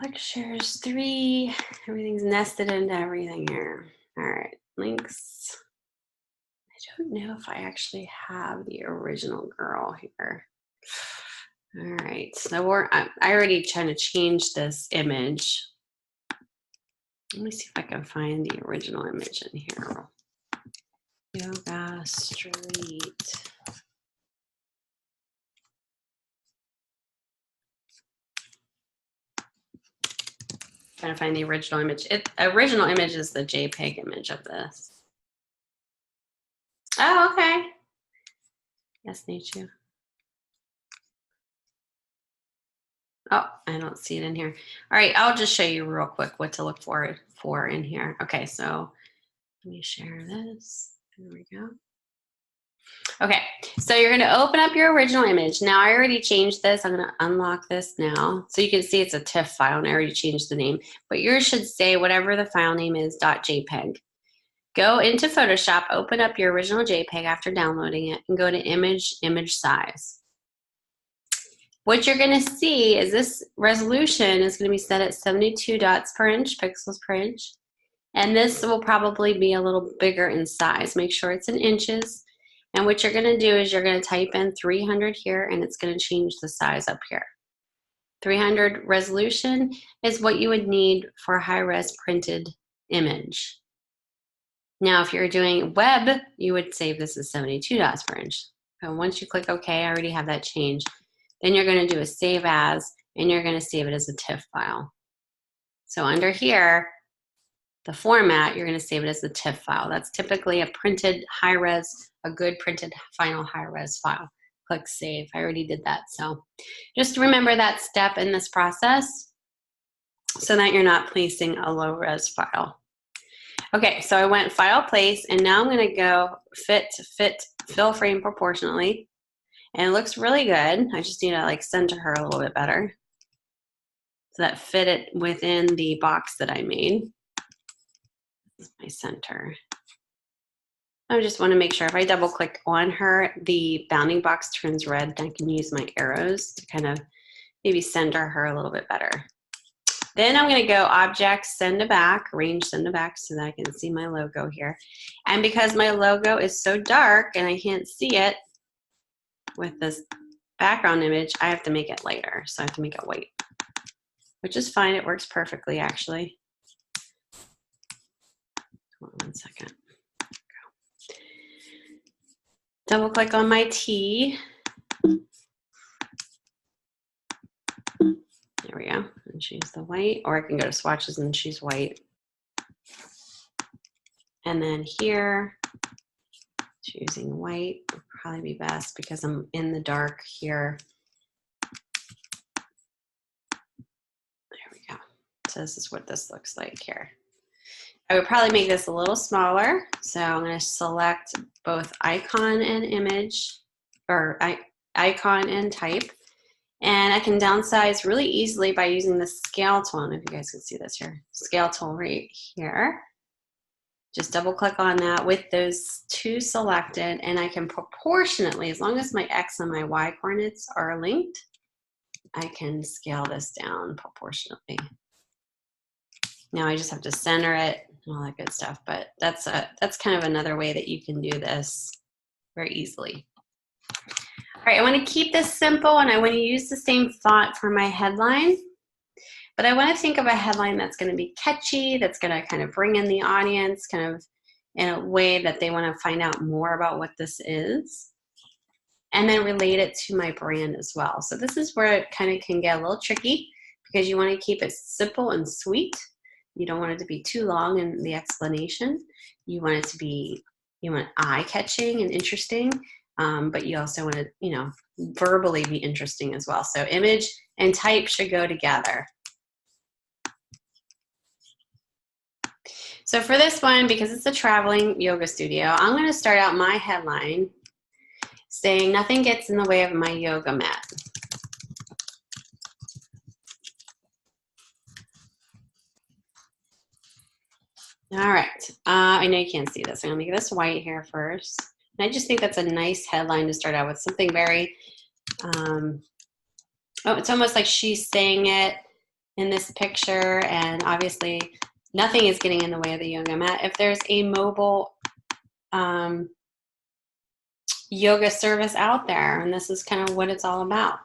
Lectures 3. Everything's nested into everything here. All right. Links. I don't know if I actually have the original girl here. All right. So I already trying to change this image. Let me see if I can find the original image in here. Yoga Street. Trying to find the original image. Original image is the JPEG image of this. Oh, okay. Yes, Nietzsche. Oh, I don't see it in here. All right, I'll just show you real quick what to look for in here. Okay, so let me share this. There we go. Okay, so you're going to open up your original image. Now, I already changed this. I'm going to unlock this now. So you can see it's a TIFF file, and I already changed the name. But yours should say whatever the file name is, .jpeg. Go into Photoshop, open up your original JPEG after downloading it, and go to image size. What you're going to see is this resolution is going to be set at 72 dots per inch, pixels per inch. And this will probably be a little bigger in size. Make sure it's in inches. And what you're going to do is you're going to type in 300 here, and it's going to change the size up here. 300 resolution is what you would need for a high-res printed image. Now, if you're doing web, you would save this as 72 dots per inch. And once you click OK, I already have that changed. Then you're going to do a save as, and you're going to save it as a TIFF file. So under here, the format, you're going to save it as the TIFF file. That's typically a printed high-res, a good printed final high-res file. Click Save. I already did that. So just remember that step in this process so that you're not placing a low-res file. Okay, so I went File, Place, and now I'm going to go Fit, Fill Frame Proportionally. And it looks really good. I just need to like center her a little bit better so that fit it within the box that I made. This is my center. I just want to make sure if I double click on her, the bounding box turns red, and I can use my arrows to kind of maybe center her a little bit better. Then I'm going to go Object, Send to Back, Range Send to Back so that I can see my logo here. And because my logo is so dark and I can't see it with this background image, I have to make it lighter. So I have to make it white, which is fine. It works perfectly, actually. Hold on one second. Double click on my T. There we go, and choose the white, or I can go to swatches and choose white. And then here, choosing white would probably be best because I'm in the dark here. There we go. So this is what this looks like here. I would probably make this a little smaller. So I'm going to select both icon and image, or icon and type. And I can downsize really easily by using the scale tool. I don't know if you guys can see this here. Scale tool right here. Just double click on that with those two selected, and I can proportionately, as long as my X and my Y coordinates are linked, I can scale this down proportionately. Now I just have to center it and all that good stuff, but that's kind of another way that you can do this very easily. All right, I want to keep this simple, and I want to use the same font for my headline, but I want to think of a headline that's going to be catchy, that's going to kind of bring in the audience kind of in a way that they want to find out more about what this is, and then relate it to my brand as well. So this is where it kind of can get a little tricky because you want to keep it simple and sweet. You don't want it to be too long in the explanation. You want it to be, eye-catching and interesting, but you also want to, verbally be interesting as well. So image and type should go together. So for this one, because it's a traveling yoga studio, I'm going to start out my headline saying nothing gets in the way of my yoga mat. All right, I know you can't see this. I'm gonna make this white here first. And I just think that's a nice headline to start out with, something very, oh, it's almost like she's saying it in this picture, and obviously nothing is getting in the way of the yoga mat. If there's a mobile yoga service out there, and this is kind of what it's all about.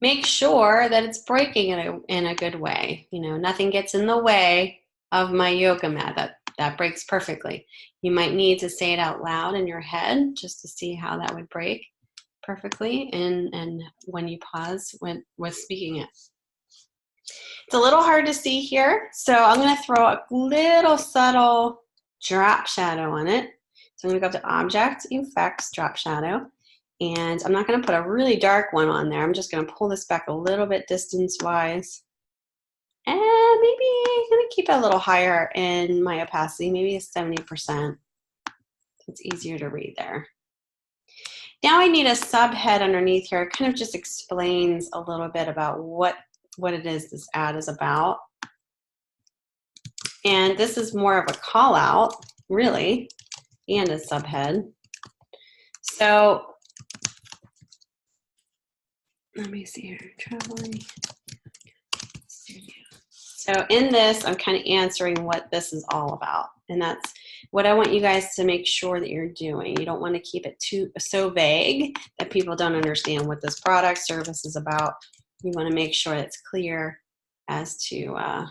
Make sure that it's breaking in a good way. You know, nothing gets in the way of my yoga mat. That breaks perfectly. You might need to say it out loud in your head just to see how that would break perfectly, and when you pause with speaking it. It's a little hard to see here, so I'm going to throw a little subtle drop shadow on it. So I'm going to go up to Object, Effects, Drop Shadow. And I'm not going to put a really dark one on there. I'm just going to pull this back a little bit distance-wise. And maybe I'm going to keep it a little higher in my opacity, maybe 70%. So it's easier to read there. Now I need a subhead underneath here. It kind of just explains a little bit about what it is this ad is about. And this is more of a call out, really, and a subhead. So let me see here, traveling studio. So in this, I'm kind of answering what this is all about. And that's what I want you guys to make sure that you're doing. You don't want to keep it so vague that people don't understand what this product service is about. You want to make sure it's clear as to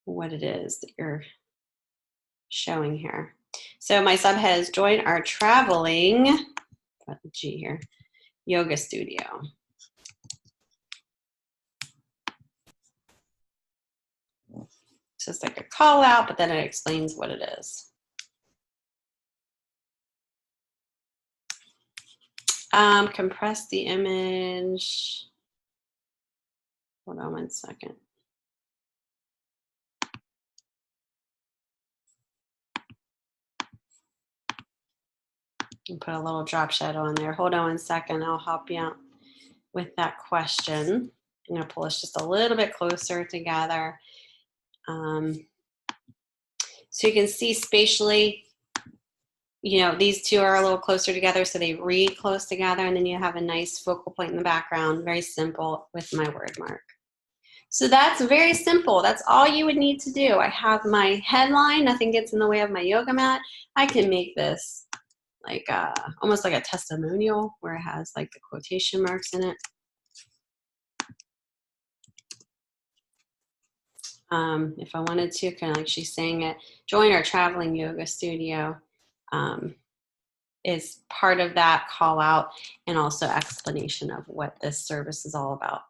what it is that you're showing here. So my subhead is join our traveling, got the G here, yoga studio. So it's like a call out, but then it explains what it is. Compress the image. Hold on one second. And put a little drop shadow on there. Hold on one second. I'll help you out with that question. I'm going to pull this just a little bit closer together. So you can see spatially, you know, these two are a little closer together, so they read close together, and then you have a nice focal point in the background, very simple with my word mark. So that's very simple. That's all you would need to do. I have my headline, nothing gets in the way of my yoga mat. I can make this like almost like a testimonial where it has like the quotation marks in it. If I wanted to, kind of like she's saying it, join our traveling yoga studio is part of that call out, and also explanation of what this service is all about.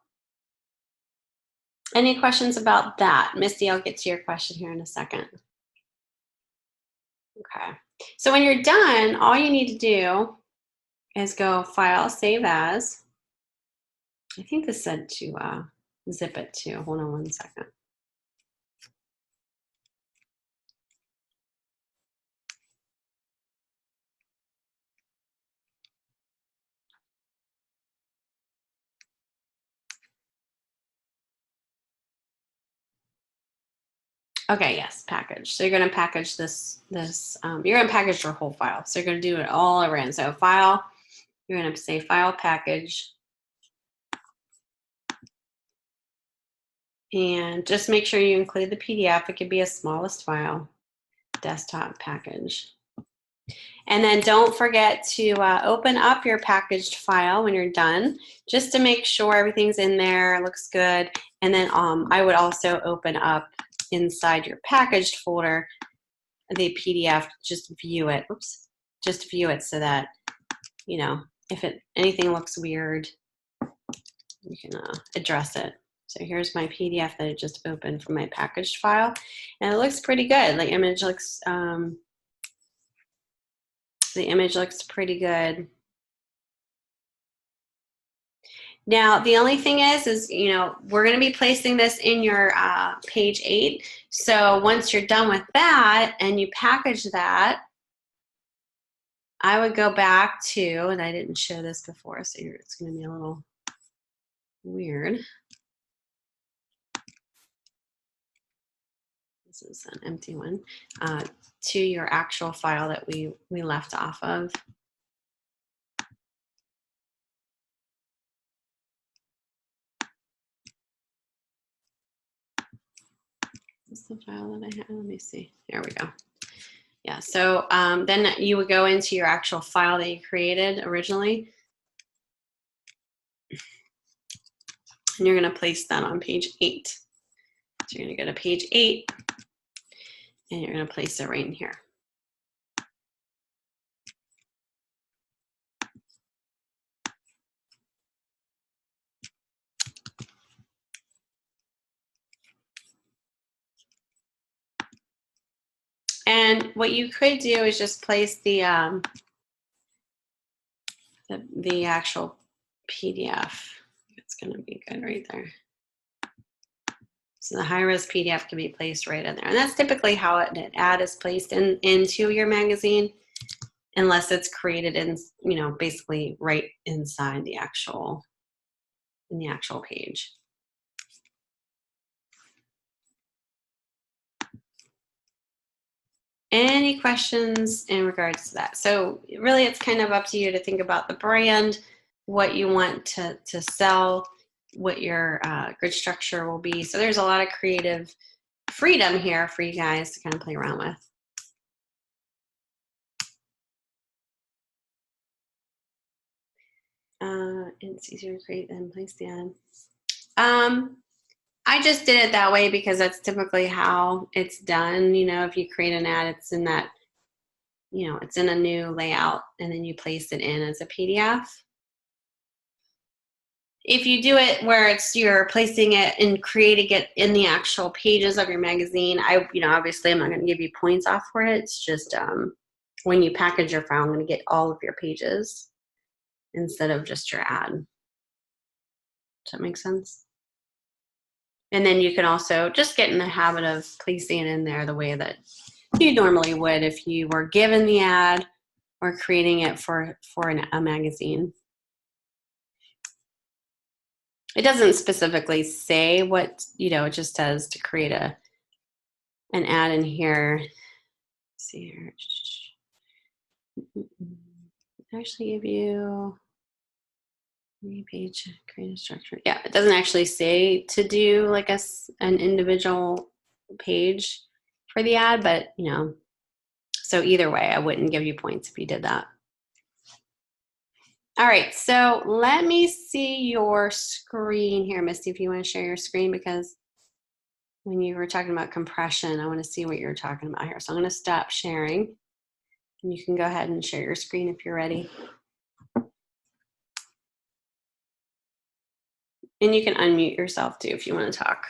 Any questions about that? Misty, I'll get to your question here in a second. Okay. So when you're done, all you need to do is go File, Save As. I think this said to zip it too. Hold on one second. Okay, yes, package. So you're going to package you're going to package your whole file. So you're going to do it all around. So file, you're going to say file package. And just make sure you include the PDF. It could be a smallest file, desktop package. And then don't forget to open up your packaged file when you're done, just to make sure everything's in there, looks good. And then I would also open up inside your packaged folder the PDF, just view it. Oops, just view it so that, you know, if anything looks weird, you can address it. So here's my PDF that I just opened from my packaged file, and it looks pretty good. The image looks pretty good. Now, the only thing is, you know, we're going to be placing this in your page 8. So once you're done with that and you package that, I would go back to, and I didn't show this before, so it's going to be a little weird. This is an empty one. To your actual file that we left off of. This is the file that I have. Let me see. There we go. Yeah, so then you would go into your actual file that you created originally. And you're going to place that on page 8. So you're going to go to page 8, and you're going to place it right in here. And what you could do is just place the actual PDF. It's going to be good right there. So the high-res PDF can be placed right in there. And that's typically how an ad is placed into your magazine, unless it's created in, you know, basically right inside the actual page. Any questions in regards to that? So really it's kind of up to you to think about the brand, what you want to sell, what your grid structure will be. So there's a lot of creative freedom here for you guys to kind of play around with. It's easier to create than place the ad. I just did it that way because that's typically how it's done. You know, if you create an ad, it's in that, you know, it's in a new layout, and then you place it in as a PDF. If you do it where you're placing it and creating it in the actual pages of your magazine, you know, obviously I'm not going to give you points off for it. It's just when you package your file, I'm going to get all of your pages instead of just your ad. Does that make sense? And then you can also just get in the habit of placing it in there the way that you normally would if you were given the ad or creating it for a magazine. It doesn't specifically say what, you know, it just says to create an ad in here. Let's see here. Actually give you page create a structure. Yeah, it doesn't actually say to do like an individual page for the ad, but you know, so either way, I wouldn't give you points if you did that. All right, so let me see your screen here, Misty, if you want to share your screen, because when you were talking about compression, I want to see what you're talking about here. So I'm going to stop sharing, and you can go ahead and share your screen if you're ready. And you can unmute yourself too if you want to talk.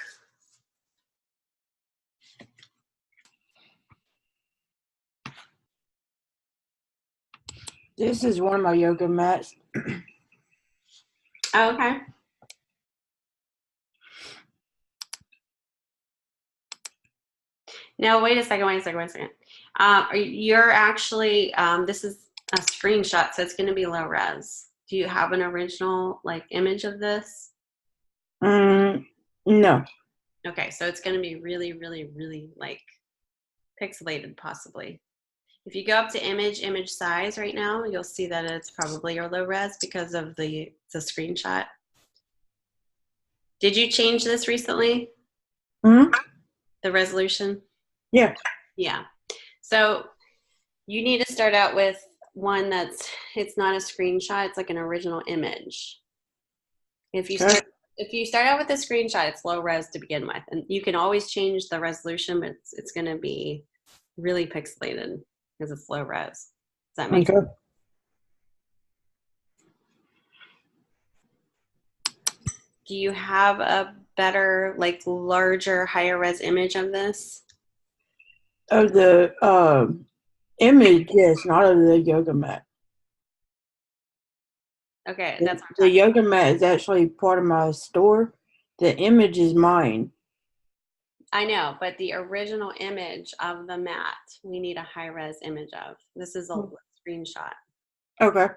This is one of my yoga mats. Oh, okay. Now, wait a second. You're actually, this is a screenshot, so it's going to be low res. Do you have an original like image of this? No. Okay, so it's going to be really, really, really like pixelated possibly. If you go up to image size right now, you'll see that it's probably your low res because of the screenshot. Did you change this recently? Mm-hmm. The resolution? Yeah. Yeah. So you need to start out with one it's not a screenshot, it's like an original image. If you start out with a screenshot, it's low res to begin with, and you can always change the resolution, but it's going to be really pixelated because it's low res. Does that make sense? Do you have a better, like larger, higher res image of this? Of the image, yes, not of the yoga mat. Okay, The, that's what I'm the talking yoga mat is actually part of my store. The image is mine. about. I know, but the original image of the mat, we need a high-res image of. This is a screenshot. Okay.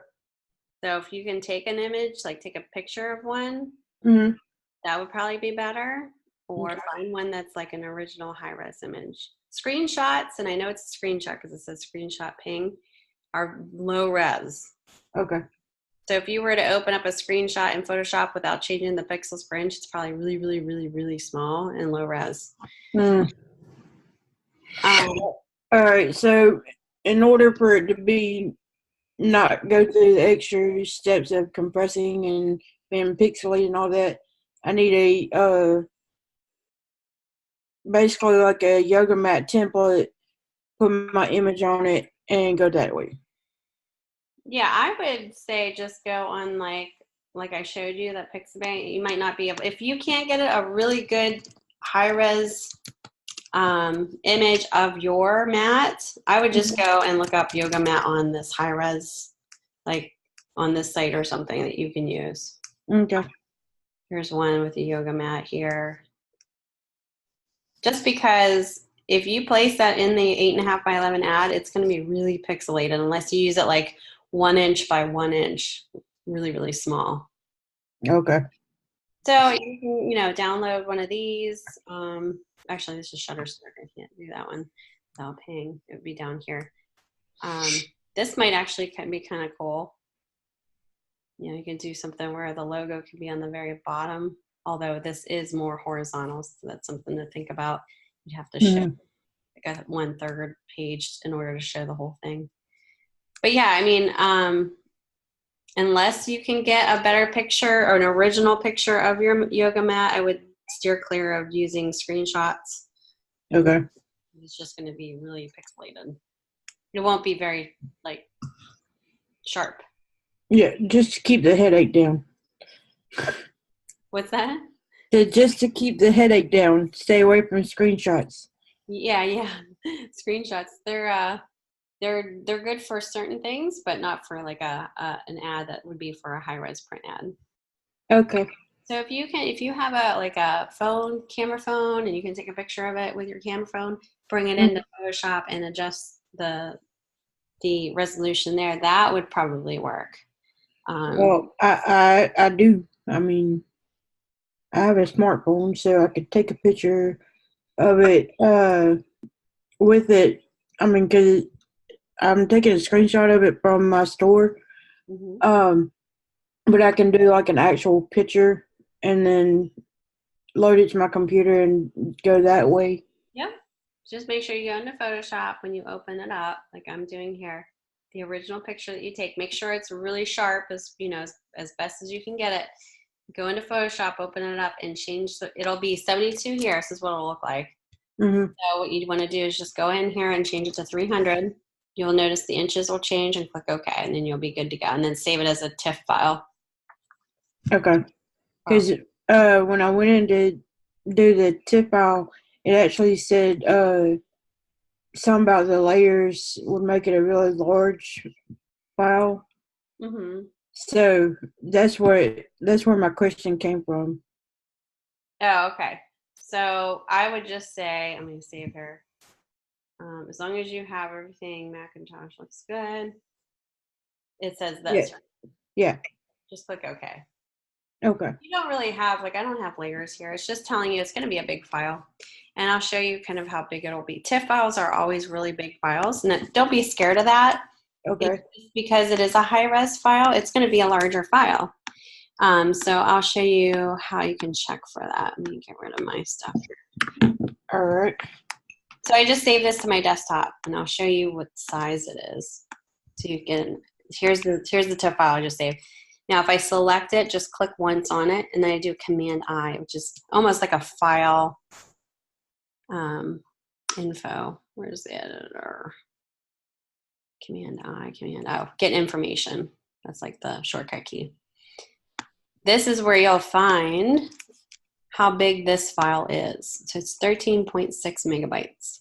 So if you can take an image, like take a picture of one, Mm-hmm. that would probably be better. Or Okay. find one that's like an original high-res image. Screenshots, and I know it's a screenshot because it says screenshot ping, are low res. Okay. So if you were to open up a screenshot in Photoshop without changing the pixels per inch, it's probably really, really, really, really small and low res. Mm. Um, All right. So, in order for it to be not go through the extra steps of compressing and being pixelated and all that, I need a basically like a yoga mat template. Put my image on it and go that way. yeah, I would say just go on like I showed you that Pixabay. You might not be able if you can't get a really good high res image of your mat. I would just go and look up yoga mat on this high res, like on this site or something that you can use. Okay. Here's one with a yoga mat here. Just because if you place that in the 8.5 by 11 ad, it's going to be really pixelated unless you use it like 1 inch by 1 inch, really, really small. Okay. So you can, download one of these. Actually, this is Shutterstock. I can't do that one without paying. It would be down here. This might actually be kind of cool. You can do something where the logo can be on the very bottom, although this is more horizontal, so that's something to think about. You'd have to show like a 1/3 page in order to show the whole thing. But yeah, I mean, unless you can get a better picture or an original picture of your yoga mat, I would steer clear of using screenshots. Okay. It's just going to be really pixelated. It won't be very like sharp. Yeah, just to keep the headache down. What's that? Just to keep the headache down. Stay away from screenshots. Yeah. Screenshots. They're good for certain things, but not for like an ad that would be for a high res print ad. Okay. So if you have a camera phone, and you can take a picture of it with your camera phone, bring it into Photoshop and adjust the resolution there, that would probably work. Well, I do. I mean, I have a smartphone, so I could take a picture of it with it. I mean, because I'm taking a screenshot of it from my store. Mhm. But I can do like an actual picture and then load it to my computer and go that way. Yep. Just make sure you go into Photoshop when you open it up, like I'm doing here. The original picture that you take, make sure it's really sharp as best as you can get it. Go into Photoshop, open it up, and it'll be 72 here. This is what it'll look like. Mm-hmm. So what you want to do is just go in here and change it to 300. You'll notice the inches will change and click OK, and then you'll be good to go. And then save it as a TIFF file. Okay. Because when I went in to do the TIFF file, it actually said something about the layers would make it a really large file. Mm-hmm. So that's where my question came from. Oh, okay. So I would just say, I'm going to save here. As long as you have everything, Macintosh looks good. It says Yeah. this. Yeah. Just click OK. Okay. You don't really have, I don't have layers here. It's just telling you it's going to be a big file. And I'll show you kind of how big it'll be. TIFF files are always really big files. And don't be scared of that. Okay. It's because it is a high-res file, it's going to be a larger file. So I'll show you how you can check for that. Let me get rid of my stuff here. All right. So I just saved this to my desktop, and I'll show you what size it is. So you can, here's the TIFF file I just saved. Now, if I select it, just click once on it, and then I do Command-I, which is almost like a file info. Where's the editor? Command-I, get information. That's like the shortcut key. This is where you'll find how big this file is. So it's 13.6 megabytes.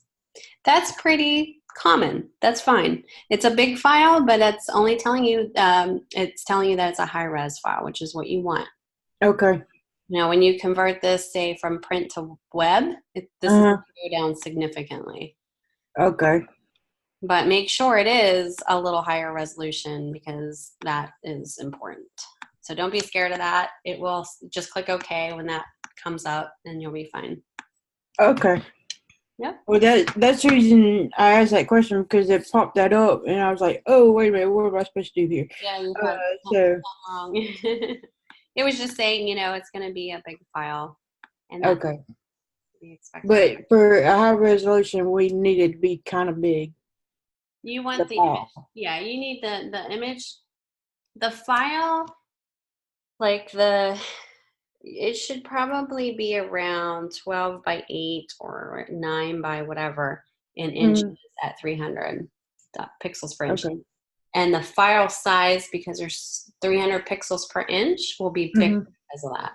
That's pretty common. That's fine. It's a big file, but it's only telling you, that it's a high res file, which is what you want. Okay. Now, when you convert this, say, from print to web, this is going to go down significantly. Okay. But make sure it is a little higher resolution because that is important. So don't be scared of that. It will just click OK when that comes up and you'll be fine. Okay. Yep. Well, that's the reason I asked that question, because it popped that up and I was like, oh, wait a minute, what am I supposed to do here? Yeah, you got so wrong. It was just saying, it's going to be a big file. And okay. We expect. But for a high resolution, we need it to be kind of big. You want the image. Yeah, you need the image. The file, like it should probably be around 12 by 8 or 9 by whatever in inches at 300 pixels per inch. Okay. And the file size, because there's 300 pixels per inch, will be bigger because of that.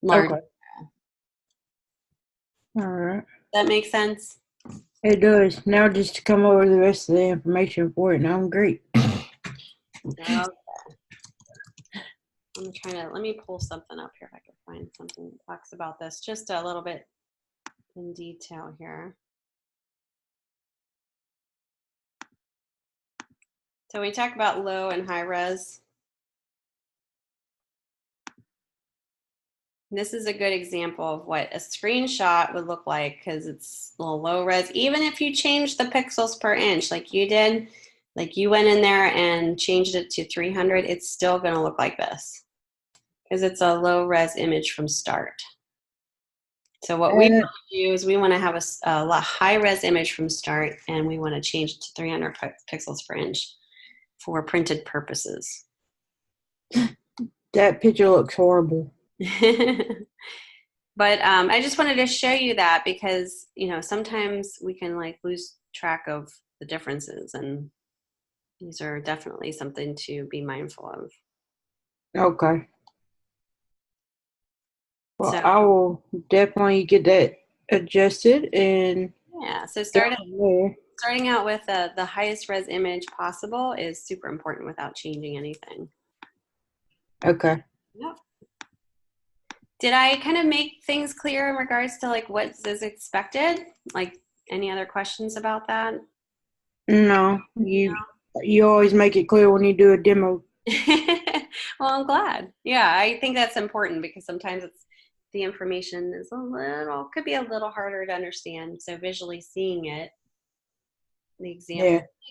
Large. Okay. All right. That makes sense? It does. Now just to come over the rest of the information for it, and I'm great. Okay. I'm trying to, let me pull something up here if I can find something that talks about this just a little bit in detail here. So we talk about low and high res. This is a good example of what a screenshot would look like because it's a little low res. Even if you change the pixels per inch like you did, like you went in there and changed it to 300, it's still going to look like this because it's a low res image from start. So what we want to do is we want to have a high res image from start, and we want to change it to 300 pixels per inch for printed purposes. That picture looks horrible. But I just wanted to show you that because, sometimes we can lose track of the differences, and these are definitely something to be mindful of. Okay. Well, I will definitely get that adjusted and yeah. So starting out with the highest res image possible is super important without changing anything. Okay. Yep. Did I kind of make things clear in regards to what is expected? Any other questions about that? No, you always make it clear when you do a demo. Well, I'm glad. Yeah, I think that's important because sometimes the information is could be a little harder to understand. So visually seeing it, the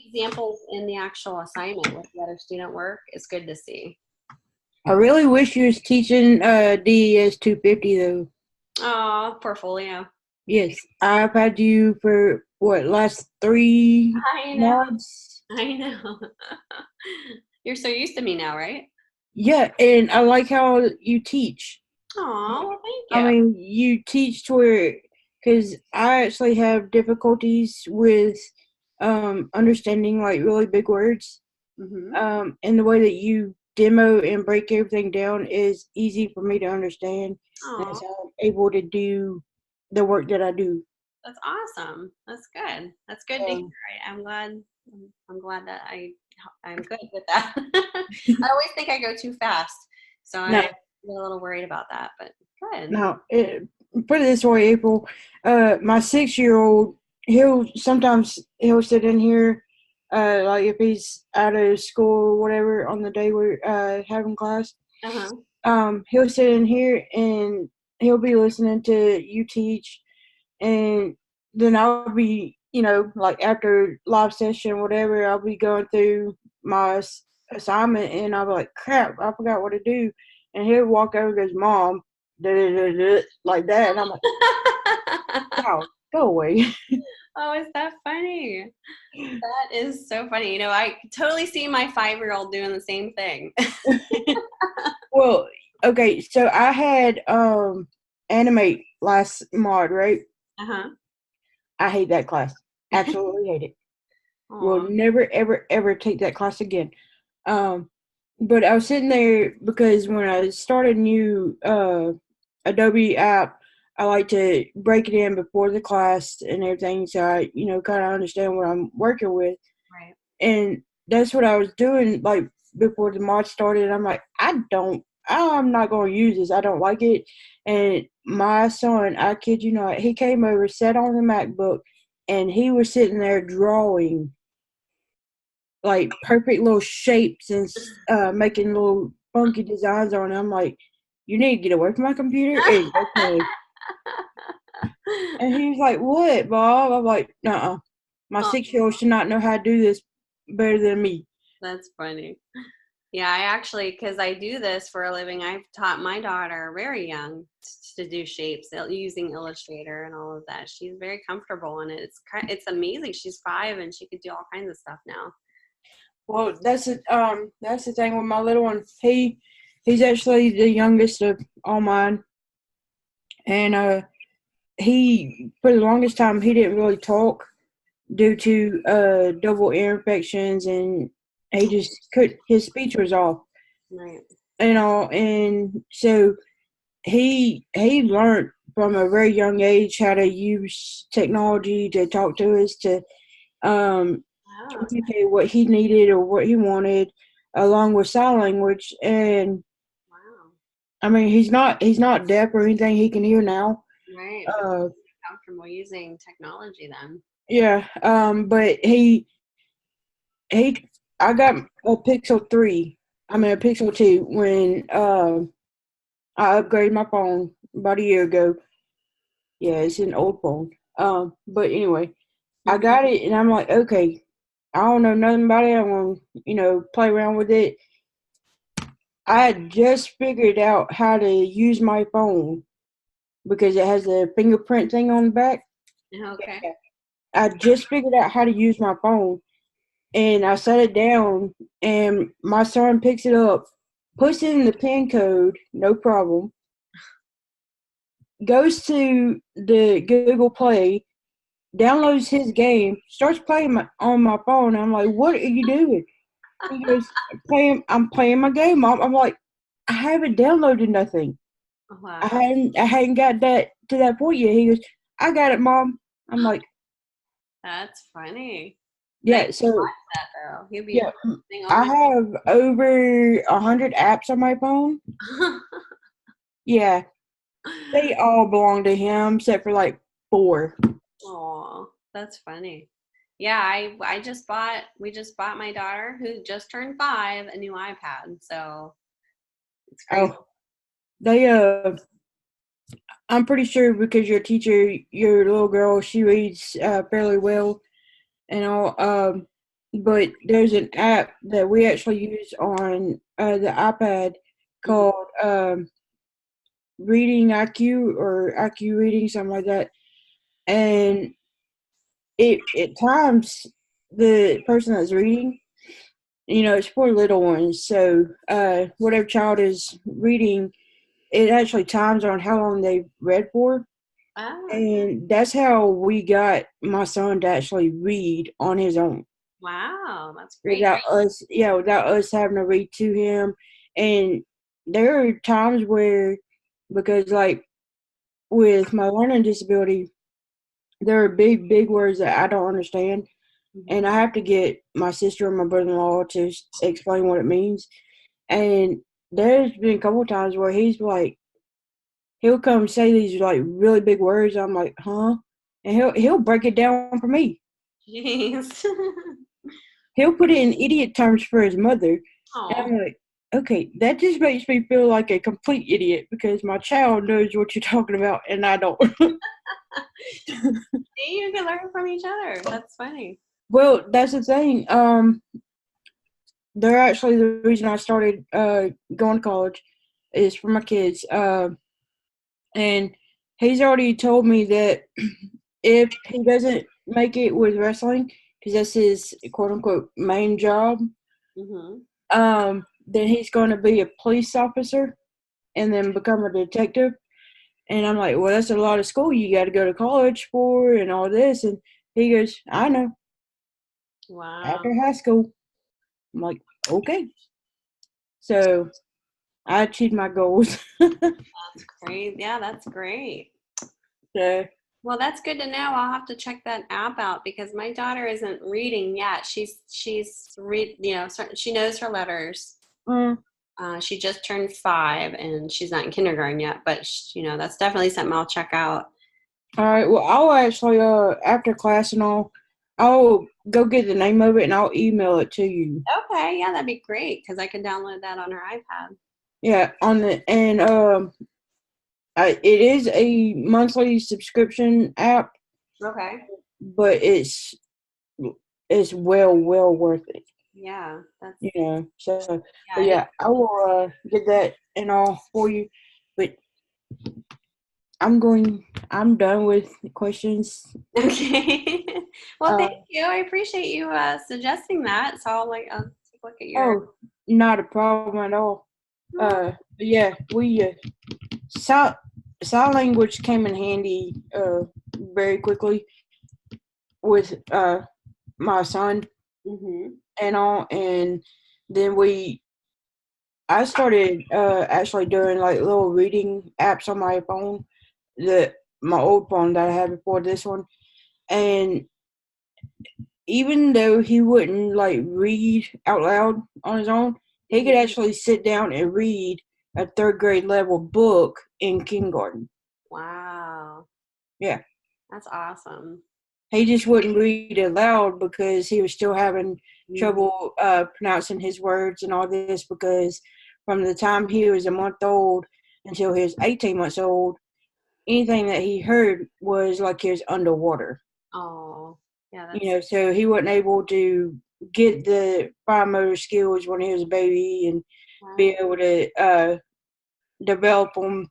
examples in the actual assignment with the other student work is good to see. I really wish you was teaching DES243 though. Oh, portfolio. Yes, I've had you for last 3 months. I know. You're so used to me now, right? Yeah, and I like how you teach. Oh, well, thank you. I mean, you teach to where, because I actually have difficulties with understanding really big words. And the way that you demo and break everything down is easy for me to understand. And that's how I'm able to do the work that I do. That's awesome. That's good. That's good to hear. I'm glad that I'm good with that. I always think I go too fast, so I'm a little worried about that. But good. No, put it this way, April. My 6-year-old, he'll sit in here, if he's out of school or whatever on the day we're having class. He'll sit in here and he'll be listening to you teach, and then I'll be, after live session or whatever, I'll be going through my assignment and I'll be like, crap, I forgot what to do. And he'll walk over and goes, Mom, like that. And I'm like, wow, go away. Oh, is that funny? That is so funny. I totally see my 5-year-old doing the same thing. Well, okay, so I had animate last mod, right? I hate that class. Absolutely hate it. Will never, ever, ever take that class again. But I was sitting there because when I started new Adobe app, I like to break it in before the class and everything, so I, kind of understand what I'm working with. Right. And that's what I was doing, like, before the March started. I'm like, I'm not going to use this. I don't like it. And my son, I kid you not, he came over, sat on the MacBook, and he was sitting there drawing, like, perfect little shapes and making little funky designs on it. I'm like, you need to get away from my computer and go play. And he was like, what, Bob? I'm like, nuh-uh. My 6-year-old should not know how to do this better than me. That's funny. Yeah, I actually, because I do this for a living, I've taught my daughter very young to do shapes using Illustrator and all of that. She's very comfortable in it. It's amazing. She's 5 and she could do all kinds of stuff now. Well, that's the thing with my little one. He's actually the youngest of all mine, and he, for the longest time, he didn't really talk due to double ear infections, and he just could. His speech was off, Right. and so he learned from a very young age how to use technology to talk to us, to communicate what he needed or what he wanted, along with sign language. And Wow. I mean, he's not deaf or anything. He can hear now. Right. But comfortable using technology then. Yeah. But he I got a Pixel 3. I mean, a Pixel 2 when I upgraded my phone about a year ago. Yeah, it's an old phone. But anyway, I got it, and I'm like, okay, I don't know nothing about it. I'm gonna, play around with it. I had just figured out how to use my phone because it has a fingerprint thing on the back. Okay. I just figured out how to use my phone, and I set it down, and my son picks it up, puts it in the PIN code, no problem, goes to the Google Play, downloads his game, starts playing on my phone. I'm like, what are you doing? He goes, I'm playing my game, Mom. I'm like, I haven't downloaded nothing. Wow. I hadn't got that to that point yet. He goes, I got it, Mom. I'm like, That's funny. yeah. So That though. He'll be yeah, I have over 100 apps on my phone. Yeah, they all belong to him except for like 4. Oh, that's funny. Yeah, we just bought my daughter who just turned 5 a new iPad. So it's crazy. Oh, they I'm pretty sure because your teacher, your little girl, she reads fairly well and all. But there's an app that we actually use on the iPad called Reading IQ or IQ Reading, something like that. And it at times the person that's reading, it's for little ones. So whatever child is reading, it actually times on how long they've read for. And that's how we got my son to actually read on his own. Wow, that's great. Without us having to read to him. And there are times where, because like with my learning disability, there are big words that I don't understand. And I have to get my sister and my brother-in-law to explain what it means. And there's been a couple of times where he'll come say these like really big words. I'm like, huh? And he'll break it down for me. Jeez. He'll put it in idiot terms for his mother. Aww. And I'm like, okay, that just makes me feel like a complete idiot because my child knows what you're talking about and I don't. You can learn from each other. That's funny. Well, that's the thing. They're actually the reason I started going to college is for my kids. And he's already told me that if he doesn't make it with wrestling, because that's his quote unquote main job, then he's going to be a police officer and then become a detective. And I'm like, well, that's a lot of school you got to go to college for and all this. And he goes, I know. Wow. After high school. I'm like, okay. So I achieved my goals. That's great. Yeah, that's great. So, Well, that's good to know. I'll have to check that app out because my daughter isn't reading yet. She's read, she knows her letters. mm, She just turned 5 and she's not in kindergarten yet, but that's definitely something I'll check out. all right. Well, I'll actually after class and all, I'll go get the name of it and I'll email it to you. Okay, yeah, that'd be great because I can download that on her iPad. Yeah, on the and it is a monthly subscription app, Okay. but it's well worth it. Yeah, that's So, yeah, but it is. yeah, I will get that and all for you. But I'm done with the questions. Okay. Well, Uh, thank you. I appreciate you suggesting that. So I'll take a look at your. oh, not a problem at all. Oh, But yeah, we sign language came in handy very quickly with my son mm-hmm. and all, and then I started actually doing like little reading apps on my phone, my old phone that I had before this one, and even though he wouldn't like read out loud on his own, he could Mm-hmm. actually sit down and read a third grade level book in kindergarten. Wow, Yeah. that's awesome. He just wouldn't read it loud because he was still having Mm-hmm. trouble pronouncing his words and all this because from the time he was a month old until he was 18 months old, anything that he heard was like he was underwater. Oh, yeah, that's So he wasn't able to get the fine motor skills when he was a baby and be right. able to develop them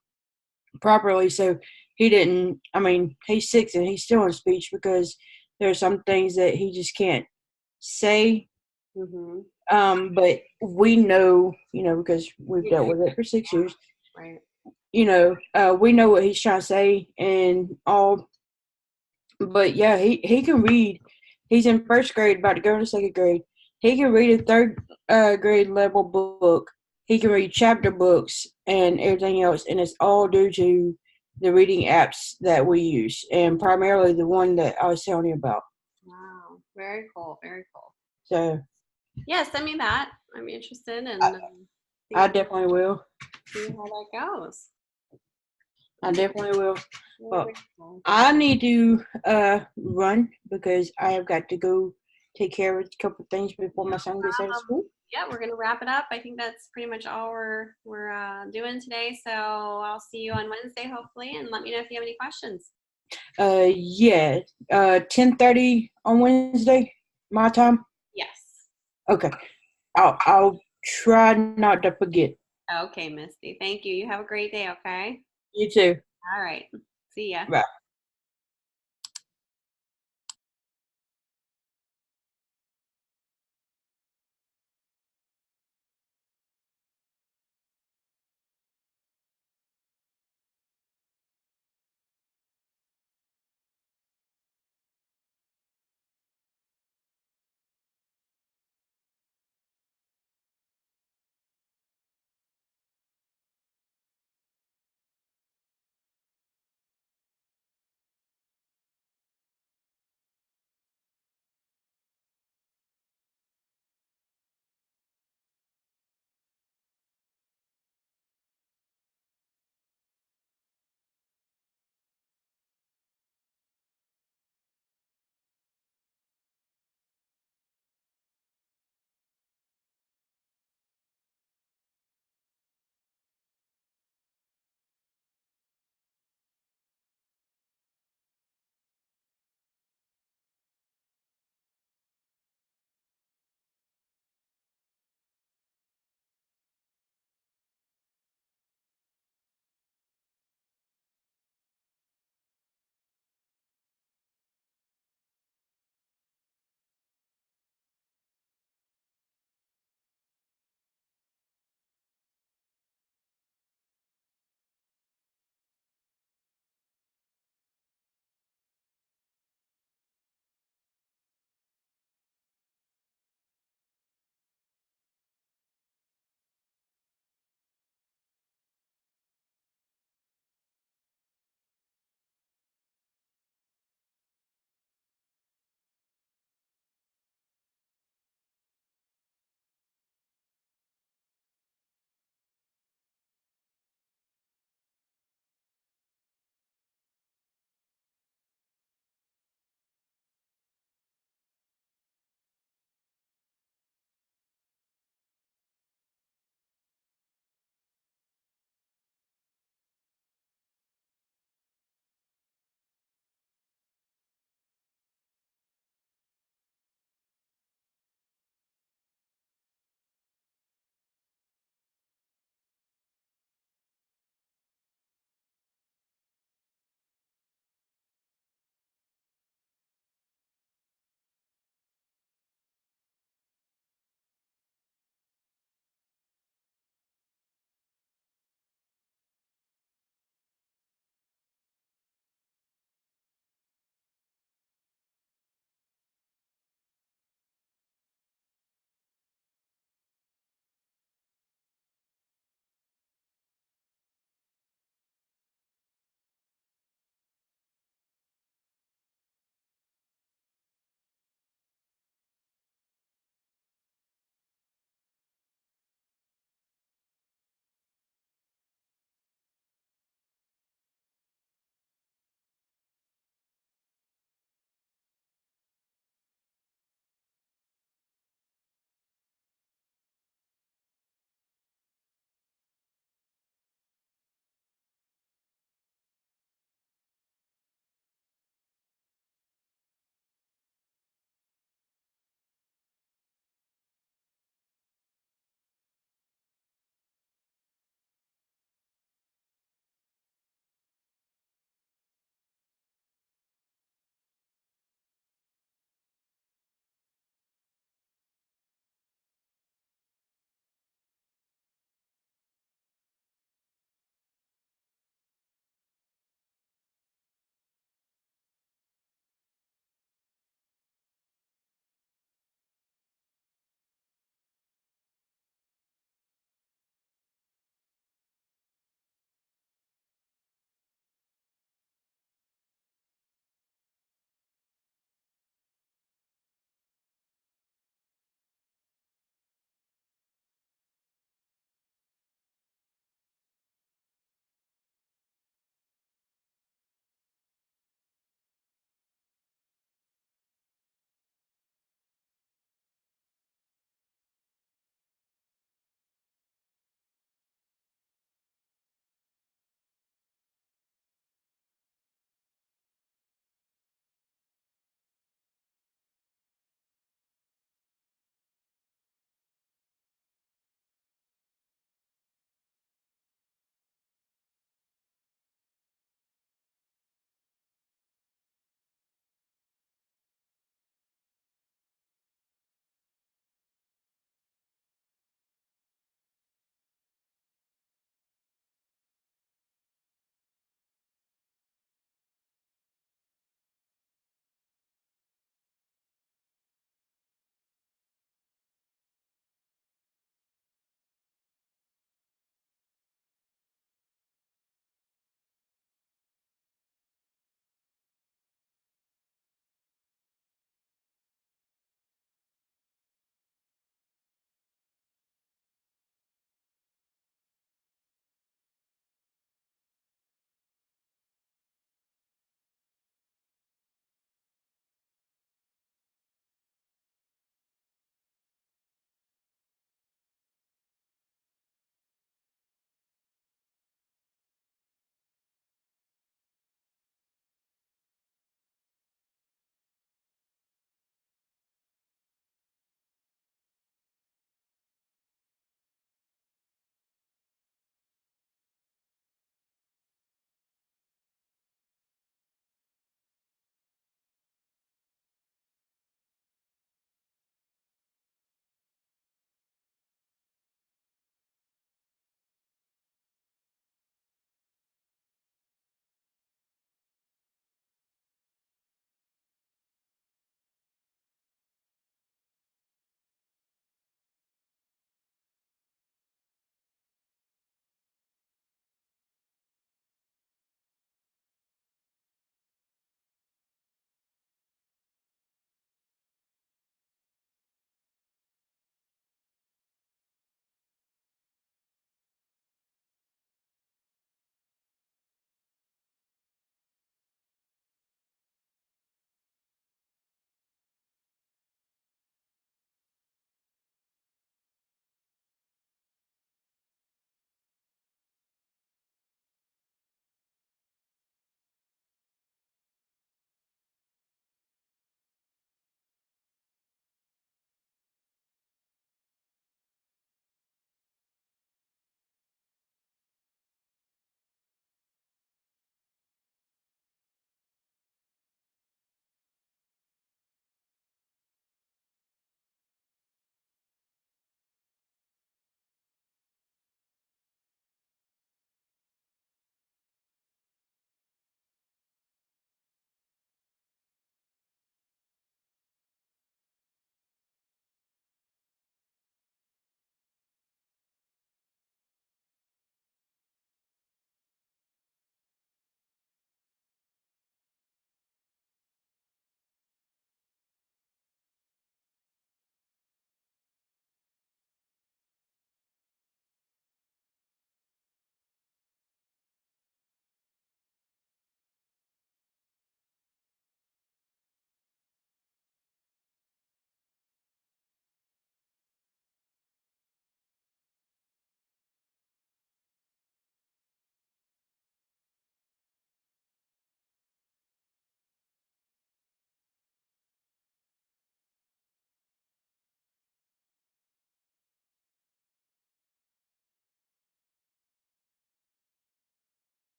properly. So he didn't. I mean, he's 6 and he's still in speech because there are some things that he just can't say. Mm-hmm. But we know, because we've dealt with it for 6 years. Right. We know what he's trying to say and all. But yeah, he can read. He's in first grade, about to go into second grade. He can read a third grade level book. He can read chapter books and everything else, and it's all due to the reading apps that we use, and primarily the one that I was telling you about. Wow. Very cool. Very cool. So Yeah, send me that. I'm interested I, and I see definitely will. how that goes. I definitely will. Very, Well, very cool. I need to run because I have got to go take care of a couple of things before my son gets out of school. Yeah, we're gonna wrap it up. I think that's pretty much all we're doing today. So I'll see you on Wednesday, hopefully, and let me know if you have any questions. Yeah. 10:30 on Wednesday, my time. Yes. Okay. I'll try not to forget. Okay, Misty. Thank you. You have a great day. Okay. You too. All right. See ya. Bye.